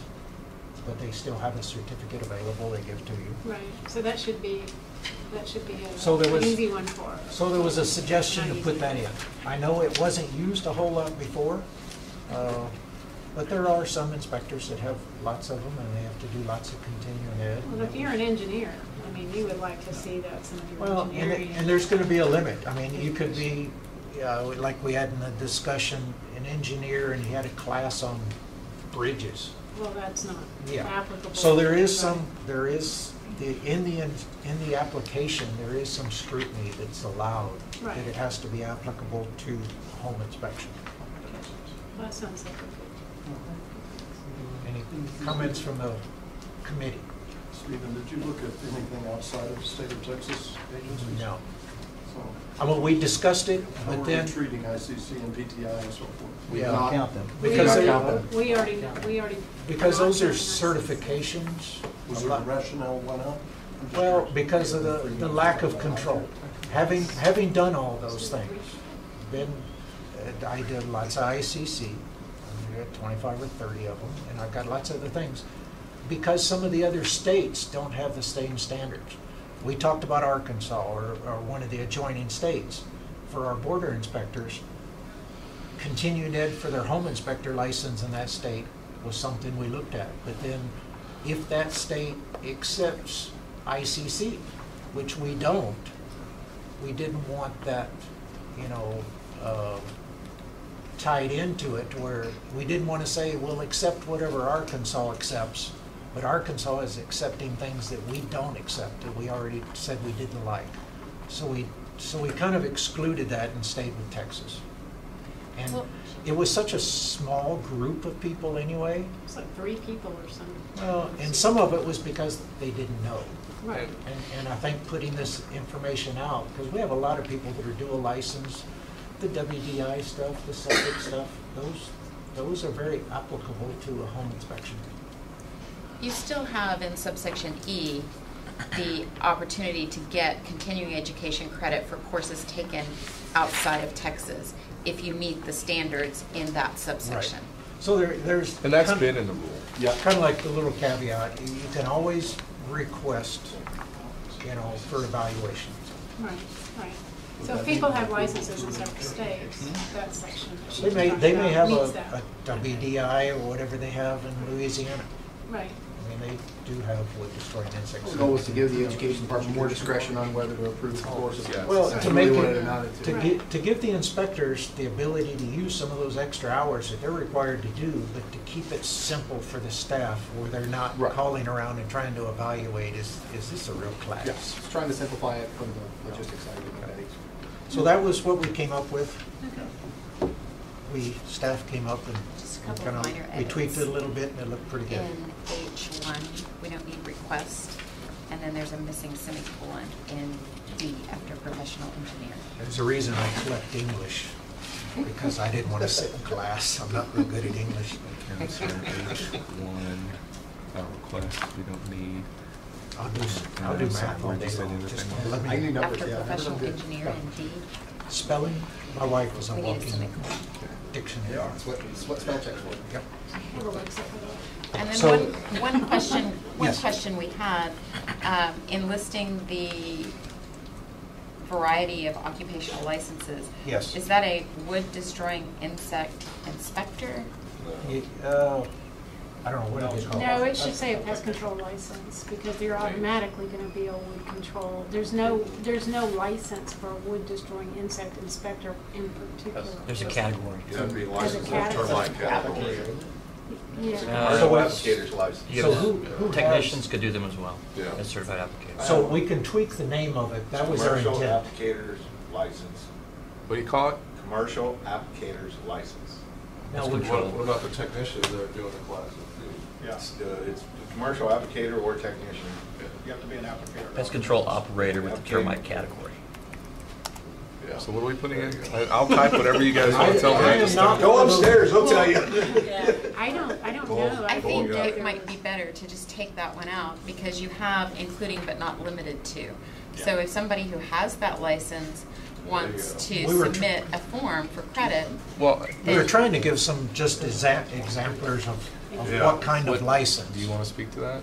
but they still have a certificate available they give to you. Right, so that should be an easy one for us. So there was a suggestion to put that in. I know it wasn't used a whole lot before, but there are some inspectors that have lots of them, and they have to do lots of continuing ed. Well, if you're an engineer, I mean, you would like to see that some of your Well, engineering. and there's going to be a limit. I mean, you could be, like we had in the discussion, an engineer, and he had a class on bridges. Well, that's not Yeah. applicable. So in the application, there is some scrutiny that's allowed, Right. that it has to be applicable to home inspection. Well, that sounds like a good. Any comments from the committee? Stephen, did you look at anything outside of the state of Texas agencies? No. So, Well, we discussed it, how but are then. we treating ICC and PTI and so forth? We Yeah. don't count them. Because We already know, because those are certifications. Was there a rationale why not? Well, because of the lack of control. Having done all those things, I did lots of ICC, I got 25 or 30 of them, and I've got lots of other things. Because some of the other states don't have the same standards. We talked about Arkansas or one of the adjoining states. For our border inspectors, continuing ed for their home inspector license in that state was something we looked at. But then if that state accepts ICC, which we don't, we didn't want that, tied into it, where we didn't want to say, we'll accept whatever Arkansas accepts, but Arkansas is accepting things that we don't accept, that we already said we didn't like. So we kind of excluded that and stayed with Texas. And Well- it was such a small group of people anyway. It's like 3 people or something. Well, and some of it was because they didn't know. Right. And I think putting this information out, because we have a lot of people that are dual license, the WDI stuff, the septic stuff, those are very applicable to a home inspection. You still have in subsection E the opportunity to get continuing education credit for courses taken outside of Texas if you meet the standards in that subsection. So there's. And that's been in the rule. Yeah, kind of like the little caveat, you can always request, for evaluations. Right, right. So if people have licenses in several states, that section. that she They may, talked they may about have meets a that. WDI or whatever they have in Louisiana. Right. I mean, they do have wood destroying insects. The goal was to give the education department more discretion on whether to approve the courses. Well, That's to really make what it, amounted to give the inspectors the ability to use some of those extra hours that they're required to do, but to keep it simple for the staff where they're not calling around and trying to evaluate, is this a real class? Yes, it's trying to simplify it from the logistics side of it. So that was what we came up with. Okay. Staff came up and Just a couple kinda- of minor we tweaked edits. it a little bit and it looked pretty good. In H1, we don't need request, and then there's a missing semicolon in D after professional engineer. There's a reason I collect English, because I didn't want to sit in class. I'm not real good at English. One, request, we don't need. I'll do math all day long. Just let me. I need numbers, After yeah. professional Numbers are good. engineer in D, Spelling, my wife was a we need a walking semicolon. dictionary. Yeah, it's what spell checks for. Yep. And then So- one question, Yes. we had, in listing the variety of occupational licenses. Yes. Is that a wood destroying insect inspector? I don't know, what do they call it? No, it should say a pest control license, because you're automatically gonna be a wood control. There's no license for a wood destroying insect inspector in particular. There's a category. You have to be As a licensed in category. termite category. Yeah. Uh, Commercial applicator's license. You So have- who Technicians has- could do them as well, Yeah. as certified applicators. So we can tweak the name of it. That was our Commercial intent. applicator's license. What do you call it? Commercial applicator's license. Now, What we- what about the technicians that are doing the classes? Yeah. It's a commercial applicator or technician. You have to be an applicator. Pest control operator with the termite category. Yeah. So what are we putting in? I'll type whatever you guys want to tell me. I am not Go one of those- upstairs, he'll tell you. I don't know. I think yeah. it might be better to just take that one out, because you have including but not limited to. So if somebody who has that license wants to We were tr- submit a form for credit, Well, We were trying to give some just exemplars of Yeah. what kind of What- license. do you want to speak to that?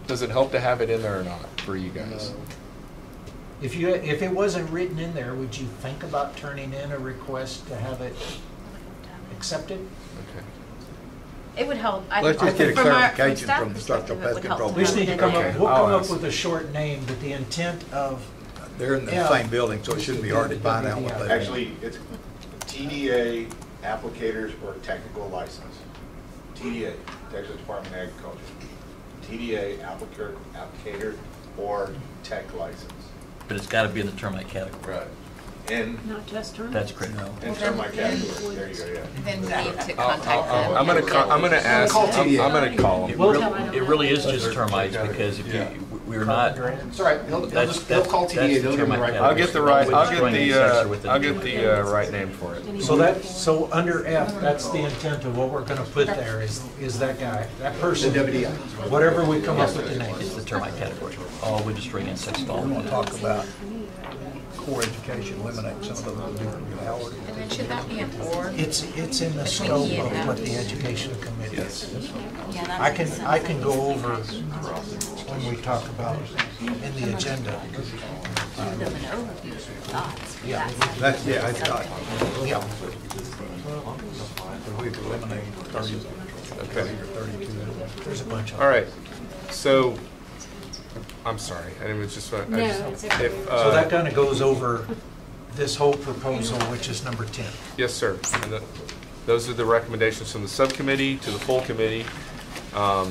Does it help to have it in there or not for you guys? If it wasn't written in there, would you think about turning in a request to have it accepted? Okay. It would help. Let's just get a from our- clarification staff from the structural perspective, it would pest help control to We just have need it to in come there. up, we'll I'll come up ask. with a short name, but the intent of. They're in the Yeah. same building, so it shouldn't be hard to find out what they are. Actually, it's TDA applicators or technical license. TDA, Texas Department of Agriculture. TDA applicator or tech license. But it's got to be in the termite category. Right. And Not just termites. That's critical. in termite category, there you go, yeah. then we need to contact them. I'm gonna ask, I'm gonna call It him. Well, it really is just termites, because if you, we're not, It's all right, he'll that's, he'll call that's TDA, the they'll give him the termite right. I'll get the right, Wood I'll get destroying insects are within the right name for it. So under F, that's the intent of what we're gonna put there is that guy, that person. The WDI. Whatever we come up with the name. it's the termite category. All wood destroying insects fall We in want to that. talk about core education, eliminate some of those different hours. And then should that be an or? It's in the Between scope E and of what F. the education committee is. Yeah, that I makes can, sense. I can go over when we talk about in the agenda. Give them an overview of your thoughts. Yeah. That's, yeah, I got it. Yeah. We've eliminated 30 Okay. or 32. There's a bunch of All right, so, I'm sorry, I didn't, it's just, I No, just, it's okay. if, So that kind of goes over this whole proposal, which is number 10. yes, sir. And those are the recommendations from the subcommittee to the full committee. So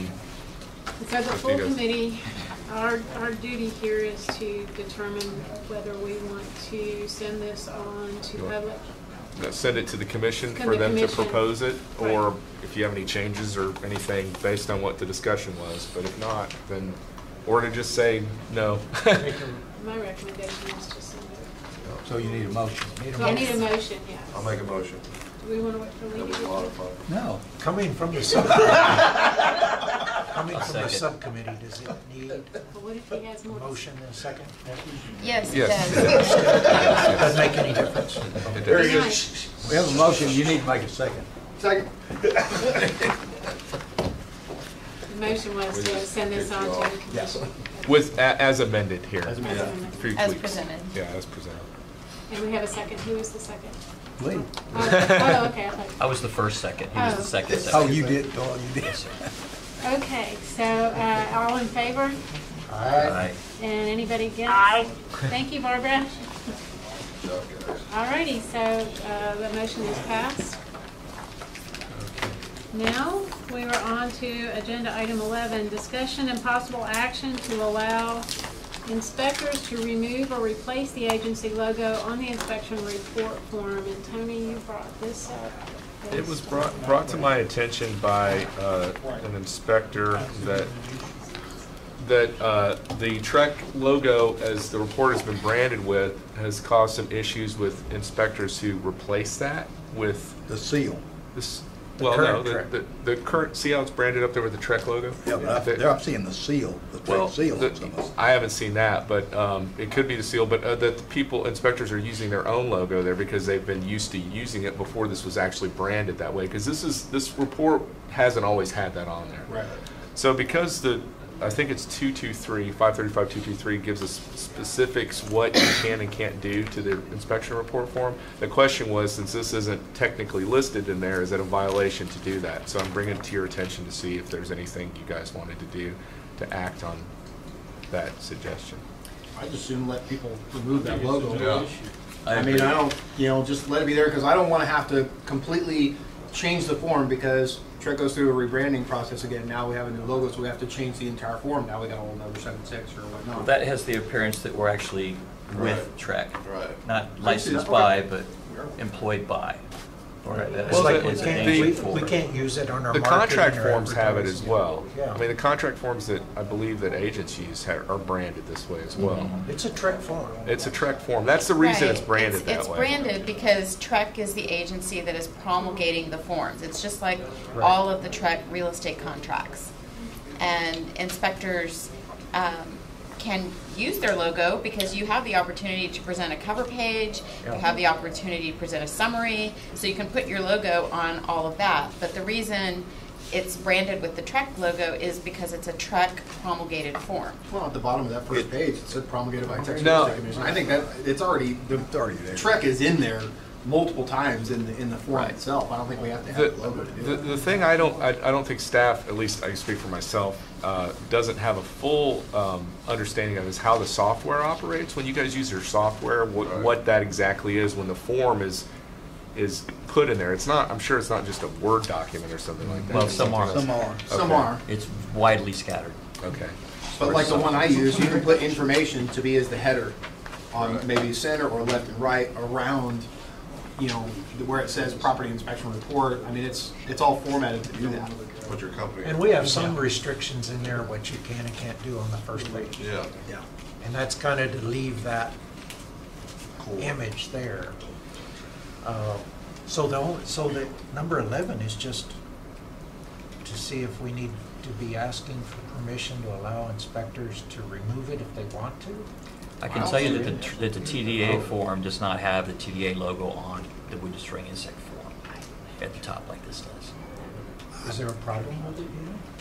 the Up to full you guys. committee, our duty here is to determine whether we want to send this on to You want- public send it to the commission Come for to them to commission. propose it, Right. or if you have any changes or anything based on what the discussion was. But if not, then, or to just say no. My recommendation is to send it. So you need a motion. Do I need a motion, yes. I'll make a motion. Do we want to wait for That Lee was to get modified. No. Coming from the Second. subcommittee, does it need Well, what if he has a more? motion and a second? Yes, it Yes. does. Doesn't make any difference. It Very does. good. We have a motion, you need to make a second. Second. The motion was to send this on to the Yes. commission. With, as amended here. As amended. Few As tweaks. presented. Yeah, as presented. And we have a second. Who is the second? Lee. Oh, okay. I thought- I was the first second. He was the second. Oh, you did, oh, you did. Yes, sir. Okay, so all in favor? Aye. And anybody against? Aye. Thank you, Barbara. Good job, guys. All righty, so the motion is passed. Now, we are on to agenda item 11, discussion and possible action to allow inspectors to remove or replace the agency logo on the inspection report form. And Tony, you brought this up. It was brought to my attention by an inspector that the Trek logo, as the report has been branded with, has caused some issues with inspectors who replace that with The seal. this. The Well, no, current Trek. the current, see how it's branded up there with the Trek logo? Yeah, but I'm seeing the seal, the Well, Trek seal on some of them. I haven't seen that, but it could be the seal, but that the people, inspectors are using their own logo there because they've been used to using it before this was actually branded that way. Because this report hasn't always had that on there. Right. So because I think it's 535-223 gives us specifics what you can and can't do to the inspection report form. The question was, since this isn't technically listed in there, is it a violation to do that? So I'm bringing it to your attention to see if there's anything you guys wanted to do to act on that suggestion. I'd just soon let people remove that logo. Yeah. I mean, I don't, just let it be there, because I don't want to have to completely change the form, because Trek goes through a rebranding process again. Now we have a new logo, so we have to change the entire form. Now we got a whole another 7.6 or whatnot. That has the appearance that we're actually with Right. Trek. Right. Not I see that. licensed by, but employed by. Right. That Well, is- the- is a the- name We for it. can't use it on our The marketing contract or forms have it as advertising. well. Yeah. I mean, the contract forms that I believe that agents use are branded this way as well. It's a Trek form. It's a Trek form. That's the reason it's Right. branded that It's way. branded because Trek is the agency that is promulgating the forms. It's just like Right. all of the Trek real estate contracts. And inspectors can use their logo because you have the opportunity to present a cover page, you Yeah. have the opportunity to present a summary, so you can put your logo on all of that. But the reason it's branded with the Trek logo is because it's a Trek promulgated form. Well, at the bottom of that first page, it said promulgated by Texas No. Real Estate Commission. I think that it's already there. Trek is in there multiple times in the form Right. itself. I don't think we have to The, have the logo to do it. the thing I don't think staff, at least I can speak for myself, doesn't have a full understanding of is how the software operates. When you guys use your software, what that exactly is when the form is put in there. It's not. I'm sure it's not just a Word document or something like that. Well, It's some something are. else. Some are. Some Okay. are. It's widely scattered. Okay. But like the one I use, you can put information to be as the header on maybe center or left and right around, where it says property inspection report. I mean, it's all formatted to do that. Put your company. And we have some restrictions in there, what you can and can't do on the first page. Yeah. Yeah. And that's kind of to leave that image there. So the number 11 is just to see if we need to be asking for permission to allow inspectors to remove it if they want to. I can tell you that the TDA form does not have the TDA logo on the wood string insect form at the top like this does. Is there a problem with it?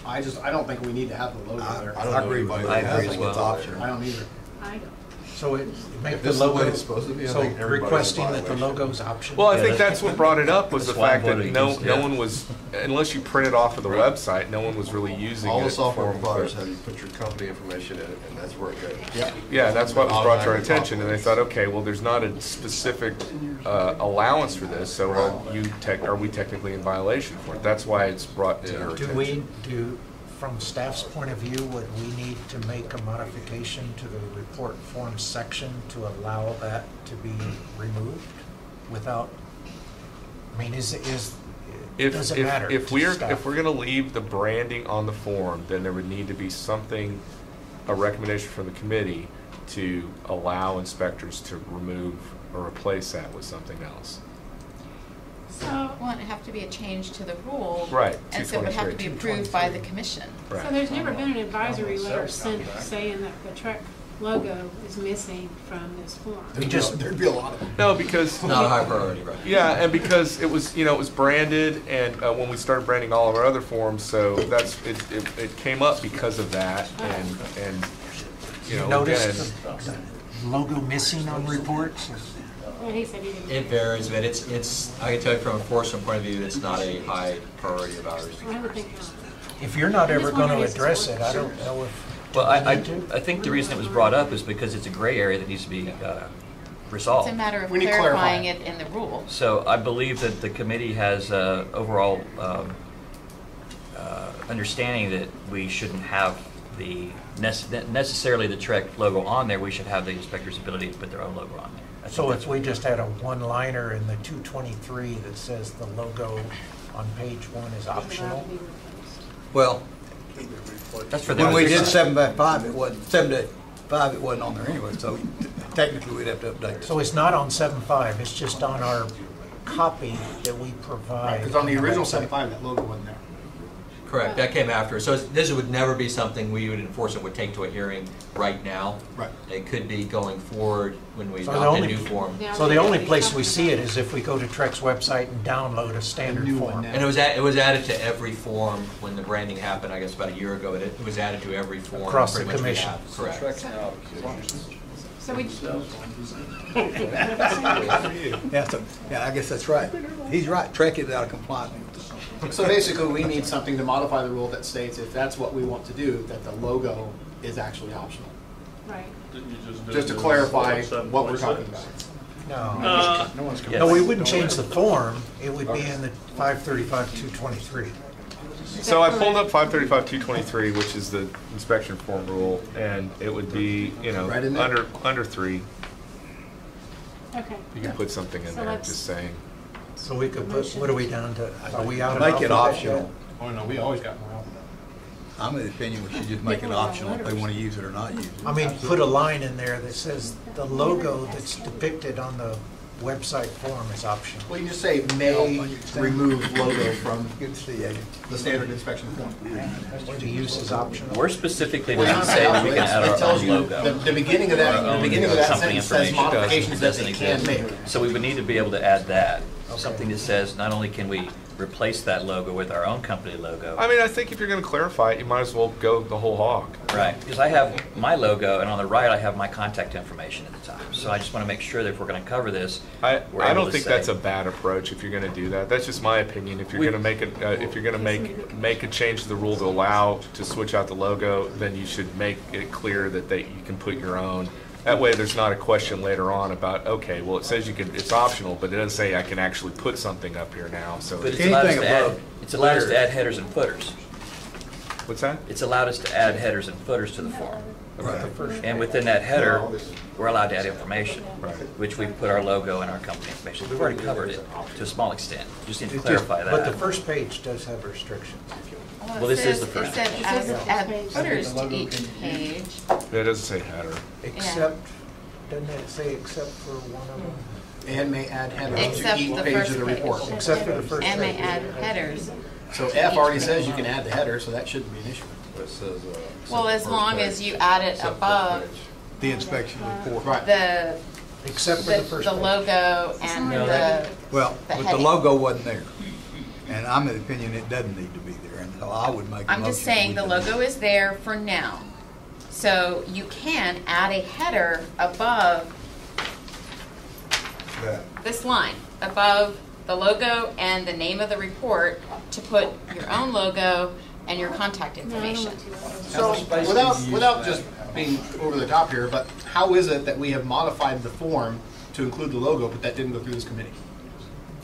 I don't think we need to have the logo there. I don't know agree with anybody you. I that agree has as it. well. It's optional. I don't either. I don't. So it make If the this is the way logo, it's supposed to be, I so think everybody's in requesting that the violation. logo's optional. Well, I Yeah, think that's- that's what brought it up was the that's why I fact that voted no against it. one was, unless you print it off of the website, no one was really using it. All the software for- providers have you put your company information in it, and that's where it goes. Yeah. Yeah, that's what was brought to our attention, and they thought, okay, well, there's not a specific allowance for this, so are we technically in violation for it? That's why it's brought to your attention. From staff's point of view, would we need to make a modification to the report form section to allow that to be removed without I mean, does it If matter? if we're gonna leave the branding on the form, then there would need to be something, a recommendation from the committee to allow inspectors to remove or replace that with something else. So, Well, it'd have to be a change to the rule. Right, And so it would have to be 223. approved by the commission. Right. so there's never been an advisory letter sent saying that the truck logo is missing from this form. There'd be a lot of them. No, because Not a high priority, right? yeah, and because it was it was branded, and when we started branding all of our other forms, so that's it came up because of that, and Noticed again, the logo missing on reports? Well, he said he didn't. It varies, but it's, I can tell you from an enforcement point of view, it's not a high priority of ours. I would think not. If you're not I'm ever just going to wondering if it's address worth it, I it. don't know if. Well, I think the reason it was brought up is because it's a gray area that needs to be resolved. It's a matter of We need to clarifying clarify. it in the rule. So I believe that the committee has overall understanding that we shouldn't have the necessarily the Trek logo on there. We should have the inspector's ability to put their own logo on there. I think So that's if we just had a one-liner in the 223 that says the logo on page 1 is optional? Well, that's for them. when we did 7.5, it wasn't, 7.5, it wasn't on there anyway, so technically we'd have to update it. So it's not on 7.5, it's just on our copy that we provide. Because on the original website. 7.5, that logo wasn't there. Correct, that came after. So this would never be something we would enforce it would take to a hearing right now. Right. It could be going forward when we So the adopt a only- new form. So the only place we see it is if we go to Trek's website and download a standard new form. one now. And it was added to every form when the branding happened, I guess about a year ago, but it was added to every form. Across the pretty much we commission. have. Correct. So we, Yeah, I guess that's right. He's right, Trek is out of compliance. So basically, we need something to modify the rule that states if that's what we want to do, that the logo is actually optional. right. Didn't you just do Just to this clarify at what we're 7.6? talking about. No. No one's Yes. No, we wouldn't change the form, it would be in the 535-223. so I pulled up 535-223, which is the inspection form rule, and it would be Right in there? under 3. Okay. You can put something in So there, let's- just saying. So we could put, what are we down to? Are we out of Make it alphabet optional. yet? Oh, no, we always got more alphabet. I'm of the opinion we should just make it optional if they want to use it or not use it. I mean, put a line in there that says the logo that's depicted on the website form is optional. Well, you just say may remove logo from Good to see you. the standard inspection form. To use is optional. We're specifically Well, not saying that we can add it our tells own you, logo. the beginning of that, the beginning of that Company sentence says information modifications that doesn't they can exist. make. So we would need to be able to add that, something that says not only can we replace that logo with our own company logo. I mean, I think if you're going to clarify it, you might as well go the whole hog. Right, because I have my logo, and on the right, I have my contact information at the top. So I just want to make sure that if we're going to cover this, I we're I able don't to think say- that's a bad approach if you're going to do that. That's just my opinion. If you're going to make it, if you're going to make a change to the rule to allow to switch out the logo, then you should make it clear that you can put your own. That way, there's not a question later on about, okay, well, it says you can, it's optional, but it doesn't say I can actually put something up here now. So But it's allowed us Anything to add, above it's allowed us to clear. add headers and footers. what's that? It's allowed us to add headers and footers to the form. About the first And within that header, we're allowed to add information, Right. which we put our logo and our company information. We've already covered it to a small extent. Just need to It just- clarify But the that. first page does have restrictions. Well, this is the first It said page. This is the add first page. footers to each page. It doesn't say header. Except, doesn't it say except for one of them? And may add headers to Except each the page first of the page. report. Except for the first And may page. add headers. So F already says you can add the header, so that shouldn't be an issue. It says, Well, as long as you add it above The inspection report. Right. the, Except for the first the page. logo and No, the, Well, The but the heading. logo wasn't there. And I'm of the opinion it doesn't need to be there, and so I would make a motion. I'm just saying the we logo is there for now. So you can add a header above this line, above the logo and the name of the report to put your own logo and your contact information. So without just being over the top here, but how is it that we have modified the form to include the logo, but that didn't go through this committee?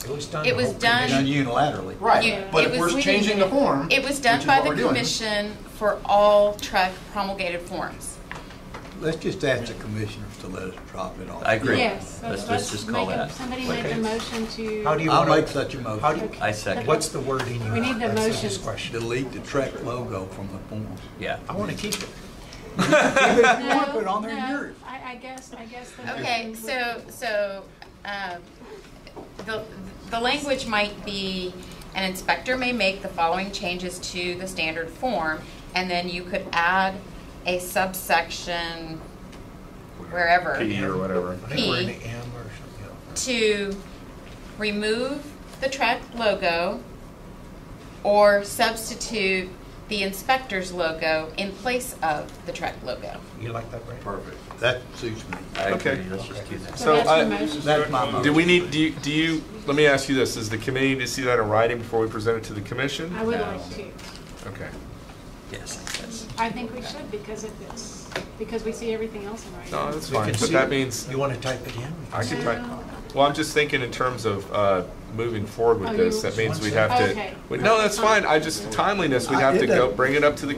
It was done. It the was whole done- Done unilaterally. You- Right, but it if was- we're changing the form, It was which done is by what the we're doing. commission for all truck promulgated forms. let's just ask the commissioners to let us drop it off. I agree. Yes. Let's just call make a- that. Somebody make a motion to. How do you I'll want make such a motion. How do you, I second. what's the wording you We want? need the That's motion. discussion. Delete the Trek logo from the form. Yeah. I want to keep it. If you want to put it on there, No, yours. I guess the Okay, motion so, the language might be, an inspector may make the following changes to the standard form, and then you could add a subsection wherever. P or whatever. I think we're in P. the M or something. To remove the Trek logo or substitute the inspector's logo in place of the Trek logo. You like that, Ray? Perfect. That suits me. I agree. Okay. Let's just do that. So that's I- your motion. That's my motion. Do we need, do you, let me ask you this, does the committee need to see that in writing before we present it to the commission? I would like to. Okay. Yes, that's. I think we should because we see everything else in writing. No, that's We fine, can but see that it. means, You want to type it in? I can type, No. well, I'm just thinking in terms of moving forward with Oh, this, you- that means we'd have to. Okay. No, that's fine, I just, timeliness, we'd have to go, bring it up to the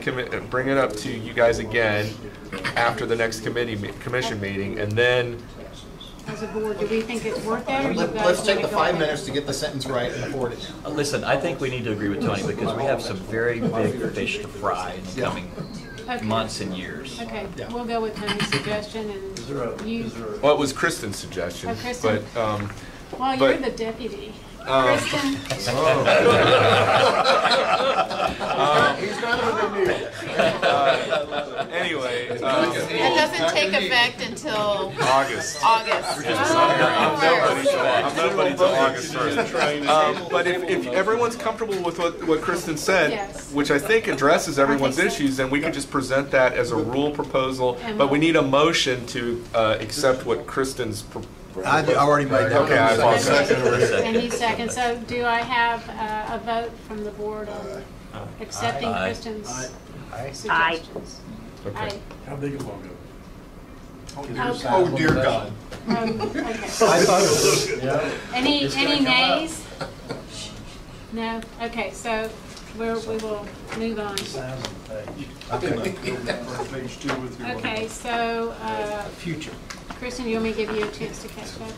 bring it up to you guys again after the next commission meeting, and then, As a board, do we think it's worth that, or you guys Let's take wanna the go 5 ahead? minutes to get the sentence right and forward it. Listen, I think we need to agree with Tony because we have some very big fish to fry in the coming Okay. months and years. Okay, Yeah. we'll go with Tony's suggestion Is there and you, well, it was Kristen's suggestion, Oh, Kristen. but, well, you're but- the deputy. Um, Kristen, He's not what they need. Anyway, That doesn't take effect until August. August. I'm nobody till August 1st. But if everyone's comfortable with what Kristen said, Yes. which I think addresses everyone's I think so. issues, then we could just present that as a rule proposal. And But we we'll- need a motion to accept what Kristen's. I already made that. Okay, I apologize. and he seconds. So do I have a vote from the board on accepting Aye. Kristen's Aye. suggestions? Okay. Aye. How big a logo? Okay. Oh, dear God. Okay. I thought it was, Any nays? No? Okay, so we will move on. Page 2 with your. Okay, so, future. Kristen, you want me to give you a chance to catch up,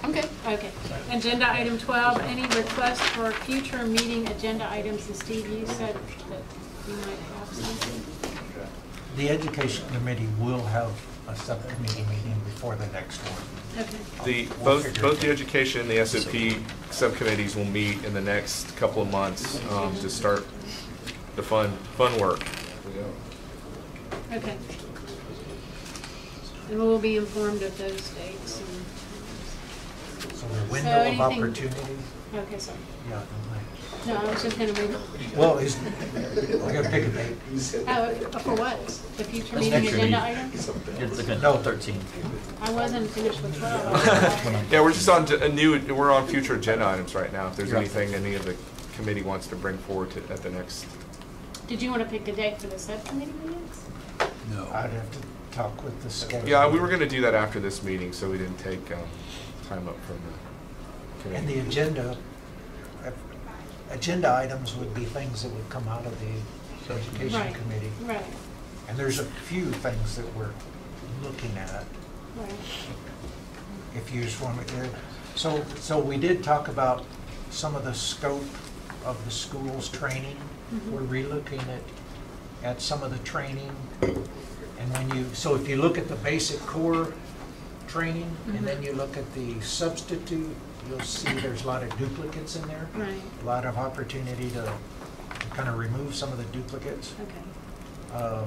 or? Okay. Okay. Agenda item 12, any requests for future meeting agenda items? And Steve, you said that you might have something. The Education Committee will have a subcommittee meeting before the next one. Okay. Both the education and the SOP subcommittees will meet in the next couple of months to start the fun work. Okay. And we'll be informed of those dates. So the window So of anything- opportunity, Okay, sorry. yeah. No, I was just gonna move. Well, I gotta pick a date. Oh, for what? The future That's meeting future agenda meeting. items? You're looking at No. 13. I wasn't finished with 12. Yeah, we're just on we're on future agenda items right now. If there's Yeah. anything any of the committee wants to bring forward at the next. Did you want to pick a date for the subcommittee meetings? No. I'd have to talk with the schedule. Yeah, we were going to do that after this meeting, so we didn't take time up from the And committee. the agenda items would be things that would come out of the Education Right. Committee. Right, And there's a few things that we're looking at, right. if you just want to, so we did talk about some of the scope of the school's training. Mhm. We're relooking at some of the training. And so if you look at the basic core training, and then you look at the substitute, you'll see there's a lot of duplicates in there. Right. A lot of opportunity to kind of remove some of the duplicates. Okay.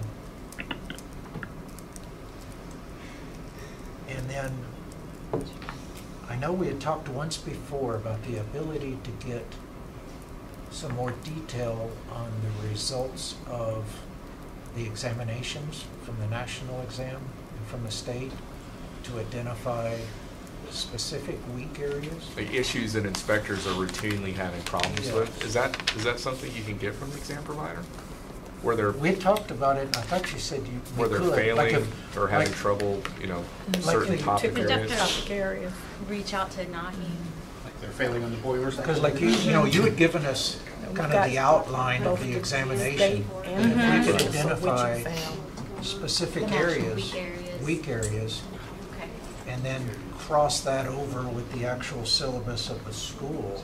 And then, I know we had talked once before about the ability to get some more detail on the results of the examinations from the national exam and from the state to identify specific weak areas. The issues that inspectors are routinely having problems Yeah. with. Is that something you can get from the exam provider? Where they're We had talked about it, and I thought you said you where they're could, like failing if- or having like- trouble, Like certain if you topic took areas. Topic areas. Reach out to Nahi. Like they're failing on the boilers. Because like you had given us kind of the outline of the examination. and And if we could national, so which you identify found. specific The national areas weak areas. weak areas, Okay. and then cross that over with the actual syllabus of the schools.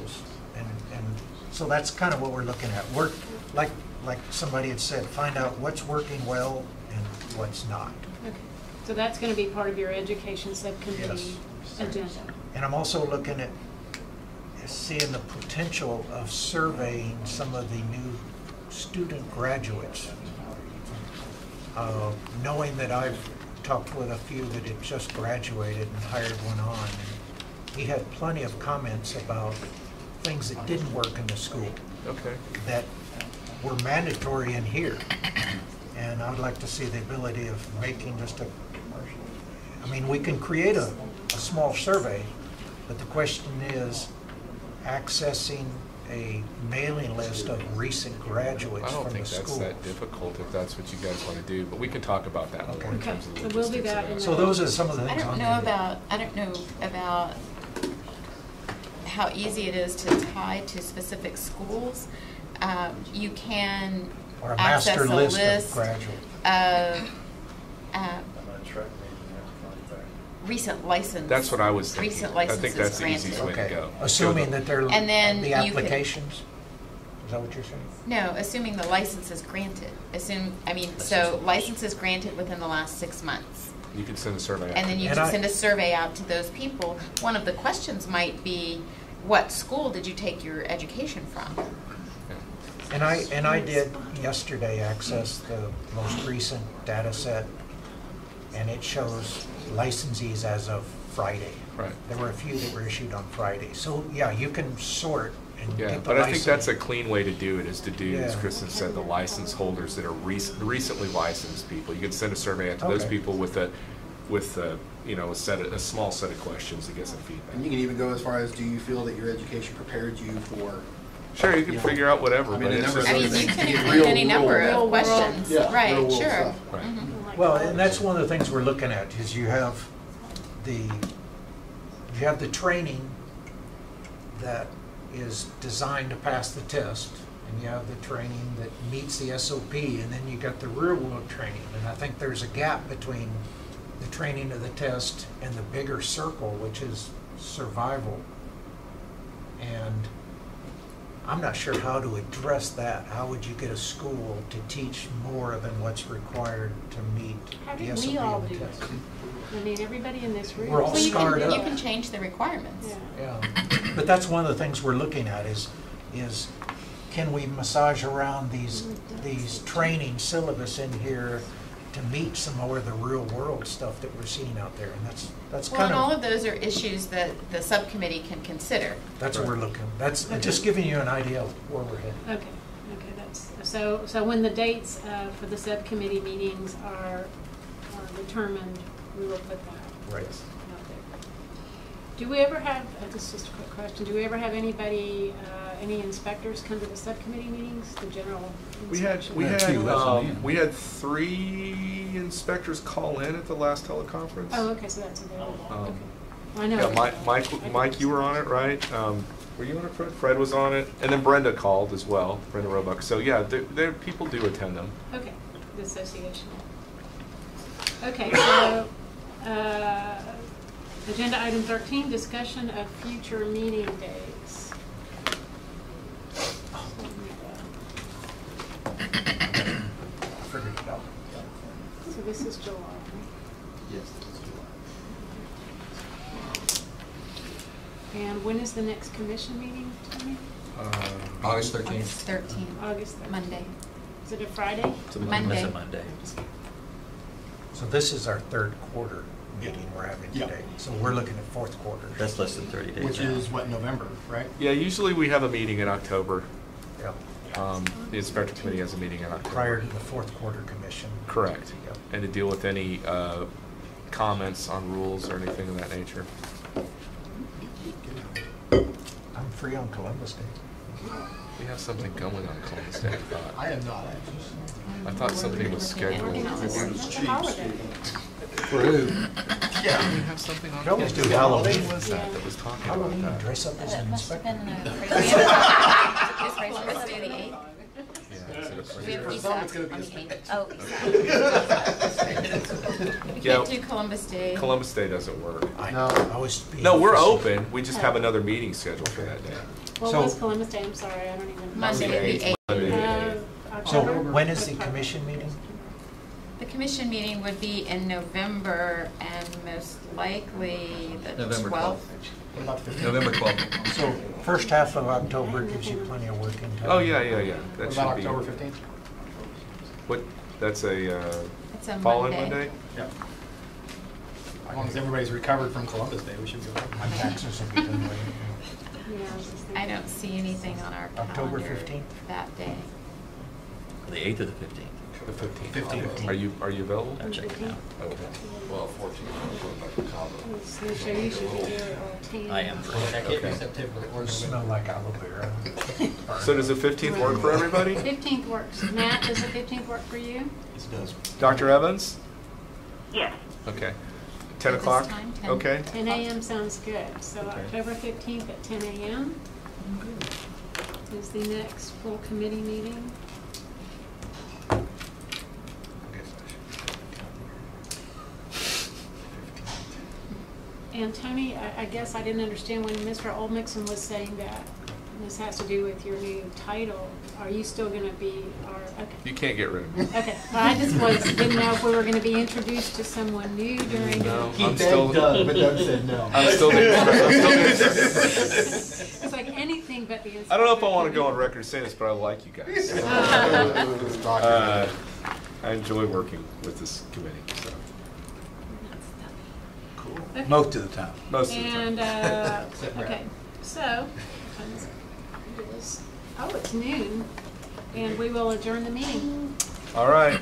And so that's kind of what we're looking at. Work, like somebody had said, find out what's working well and what's not. Okay. So that's going to be part of your education subcommittee Yes. agenda. And I'm also looking at seeing the potential of surveying some of the new student graduates. Knowing that I've talked with a few that had just graduated and hired one on, and he had plenty of comments about things that didn't work in the school. Okay. That were mandatory in here. And I would like to see the ability of making just I mean, we can create a small survey, but the question is accessing a mailing list of recent graduates I don't from the think that's school. that difficult if that's what you guys want to do, but we can talk about that more in Okay. terms of So logistics. we'll do that of in that. So those are some of the I things don't I'm know gonna about how easy it is to tie to specific schools. You can do. Or a access master a list list of graduates. of I'm not track meeting, you have to find that. recent license. That's what I was thinking. Recent I licenses think that's the granted. easiest way to Okay, go. assuming that they're, And then the you could- applications? Is that what you're saying? No, assuming the license is granted. So licenses granted within the last 6 months. You can send a survey out. And then you And can I- send a survey out to those people. One of the questions might be, what school did you take your education from? And I did yesterday access the most recent data set, and it shows licensees as of Friday. Right. There were a few that were issued on Friday. So, yeah, you can sort and Yeah, get the but I think that's a license. clean way to do it, is to do, as Yeah. Kristen said, the license holders that are recently licensed people. You can send a survey out to those Okay. people with a a small set of questions to get some feedback. And you can even go as far as, do you feel that your education prepared you for? Sure, you can figure out whatever, I mean, but a it's number of just. I mean, those you things. can Real include any number world. of questions. Yeah, Right, real world sure. stuff. Right. Well, and that's one of the things we're looking at, is you have the training that is designed to pass the test, and you have the training that meets the SOP, and then you got the real world training. And I think there's a gap between the training of the test and the bigger circle, which is survival. And I'm not sure how to address that. How would you get a school to teach more than what's required to meet How the did SOP we all and the do test? it? I mean, everybody in this room. We're all Well, you scarred can, up. you can change the requirements. Yeah. Yeah, but that's one of the things we're looking at is can we massage around these training syllabus in here to meet some more of the real world stuff that we're seeing out there, and that's Well, kind and all of, of those are issues that the subcommittee can consider. that's what we're looking, that's just giving you an idea of where we're headed. Okay, that's, so when the dates for the subcommittee meetings are determined, we will put that Right. out there. Do we ever have, this is just a quick question, do we ever have anybody, any inspectors come to the subcommittee meetings, the general We had inspection? we had 3 inspectors call in at the last teleconference. Oh, okay, so that's available. Okay. I Yeah, know. Mike, you were on it, right? Were you on it, Fred? Fred was on it, and then Brenda called as well, Brenda Roebuck. So yeah, there people do attend them. Okay, the association. Okay, so, agenda item 13, discussion of future meeting days. Figured it out. So this is July, right? Yes, this is July. And when is the next commission meeting, Tony? August 13th. August 13th, August 13th. Monday. Is it a Friday? It's Monday. a Monday. So this is our third quarter meeting we're having Yeah. today, so we're looking at fourth quarter. That's less than 30 days Which now. is what, November, right? Yeah, usually we have a meeting in October. Yeah. The inspector committee has a meeting in October. Prior to the fourth quarter commission. Correct. Yep. And to deal with any comments on rules or anything of that nature. I'm free on Columbus Day. We have something going on Columbus Day, I thought. I am not actually. I thought something was scheduled. It's a holiday. For who? Yeah. We have something on. You always do What Halloween. was that was talking Halloween, about that? dress up as an It must have inspector. been a crazy. It's supposed to be the 8th. Yeah, it's We have For ESAC some, it's gonna be on a the state. 8th. Oh, We Yeah. can't do Columbus Day. Columbus Day doesn't work. I was being No, we're facetious. open. We just have another meeting scheduled for that day. What So- was Columbus Day? I'm sorry, I don't even. Monday, the 8th. Monday, the 8th. So October? when is the commission meeting? The commission meeting would be in November and most likely the November 12th. What about the 15th? November 12th. So first half of October gives you plenty of working time. Oh, yeah. That What should about be. October 15th? What, that's a, It's a following Monday. Monday? Yeah. As long as everybody's recovered from Columbus Day, we should be good. My taxes will be done by Yeah, I was just I thinking. don't see anything on our October calendar 15th? that day. The 8th or the 15th? The 15th. 15th. Are you available? I'll check it out. Okay. Well, 14, I'm going back to Cabo. So you should be here or 10. I am. That can't be Okay. September or Smell November. like aloe vera. So does the 15th work for everybody? 15th works. Matt, does the 15th work for you? It does. Dr. Evans? Yes. Okay. 10 At this o'clock? time, 10. Okay. 10 a.m. sounds good. So Okay. October 15th at 10 a.m. is the next full committee meeting. And Tony, I guess I didn't understand when Mr. Olmixon was saying that this has to do with your new title. Are you still going to be our, okay. You can't get rid of me. Okay, well, I just didn't know if we were going to be introduced to someone new during No, the. I'm still. Doug, but Doug said no. I'm still. It's like anything but the. I don't know if I want to go on record saying this, but I like you guys. I enjoy working with this committee. So. Okay. Most of the time. Most of the time. And, Except Brad. okay, so, it's noon, and we will adjourn the meeting. All right.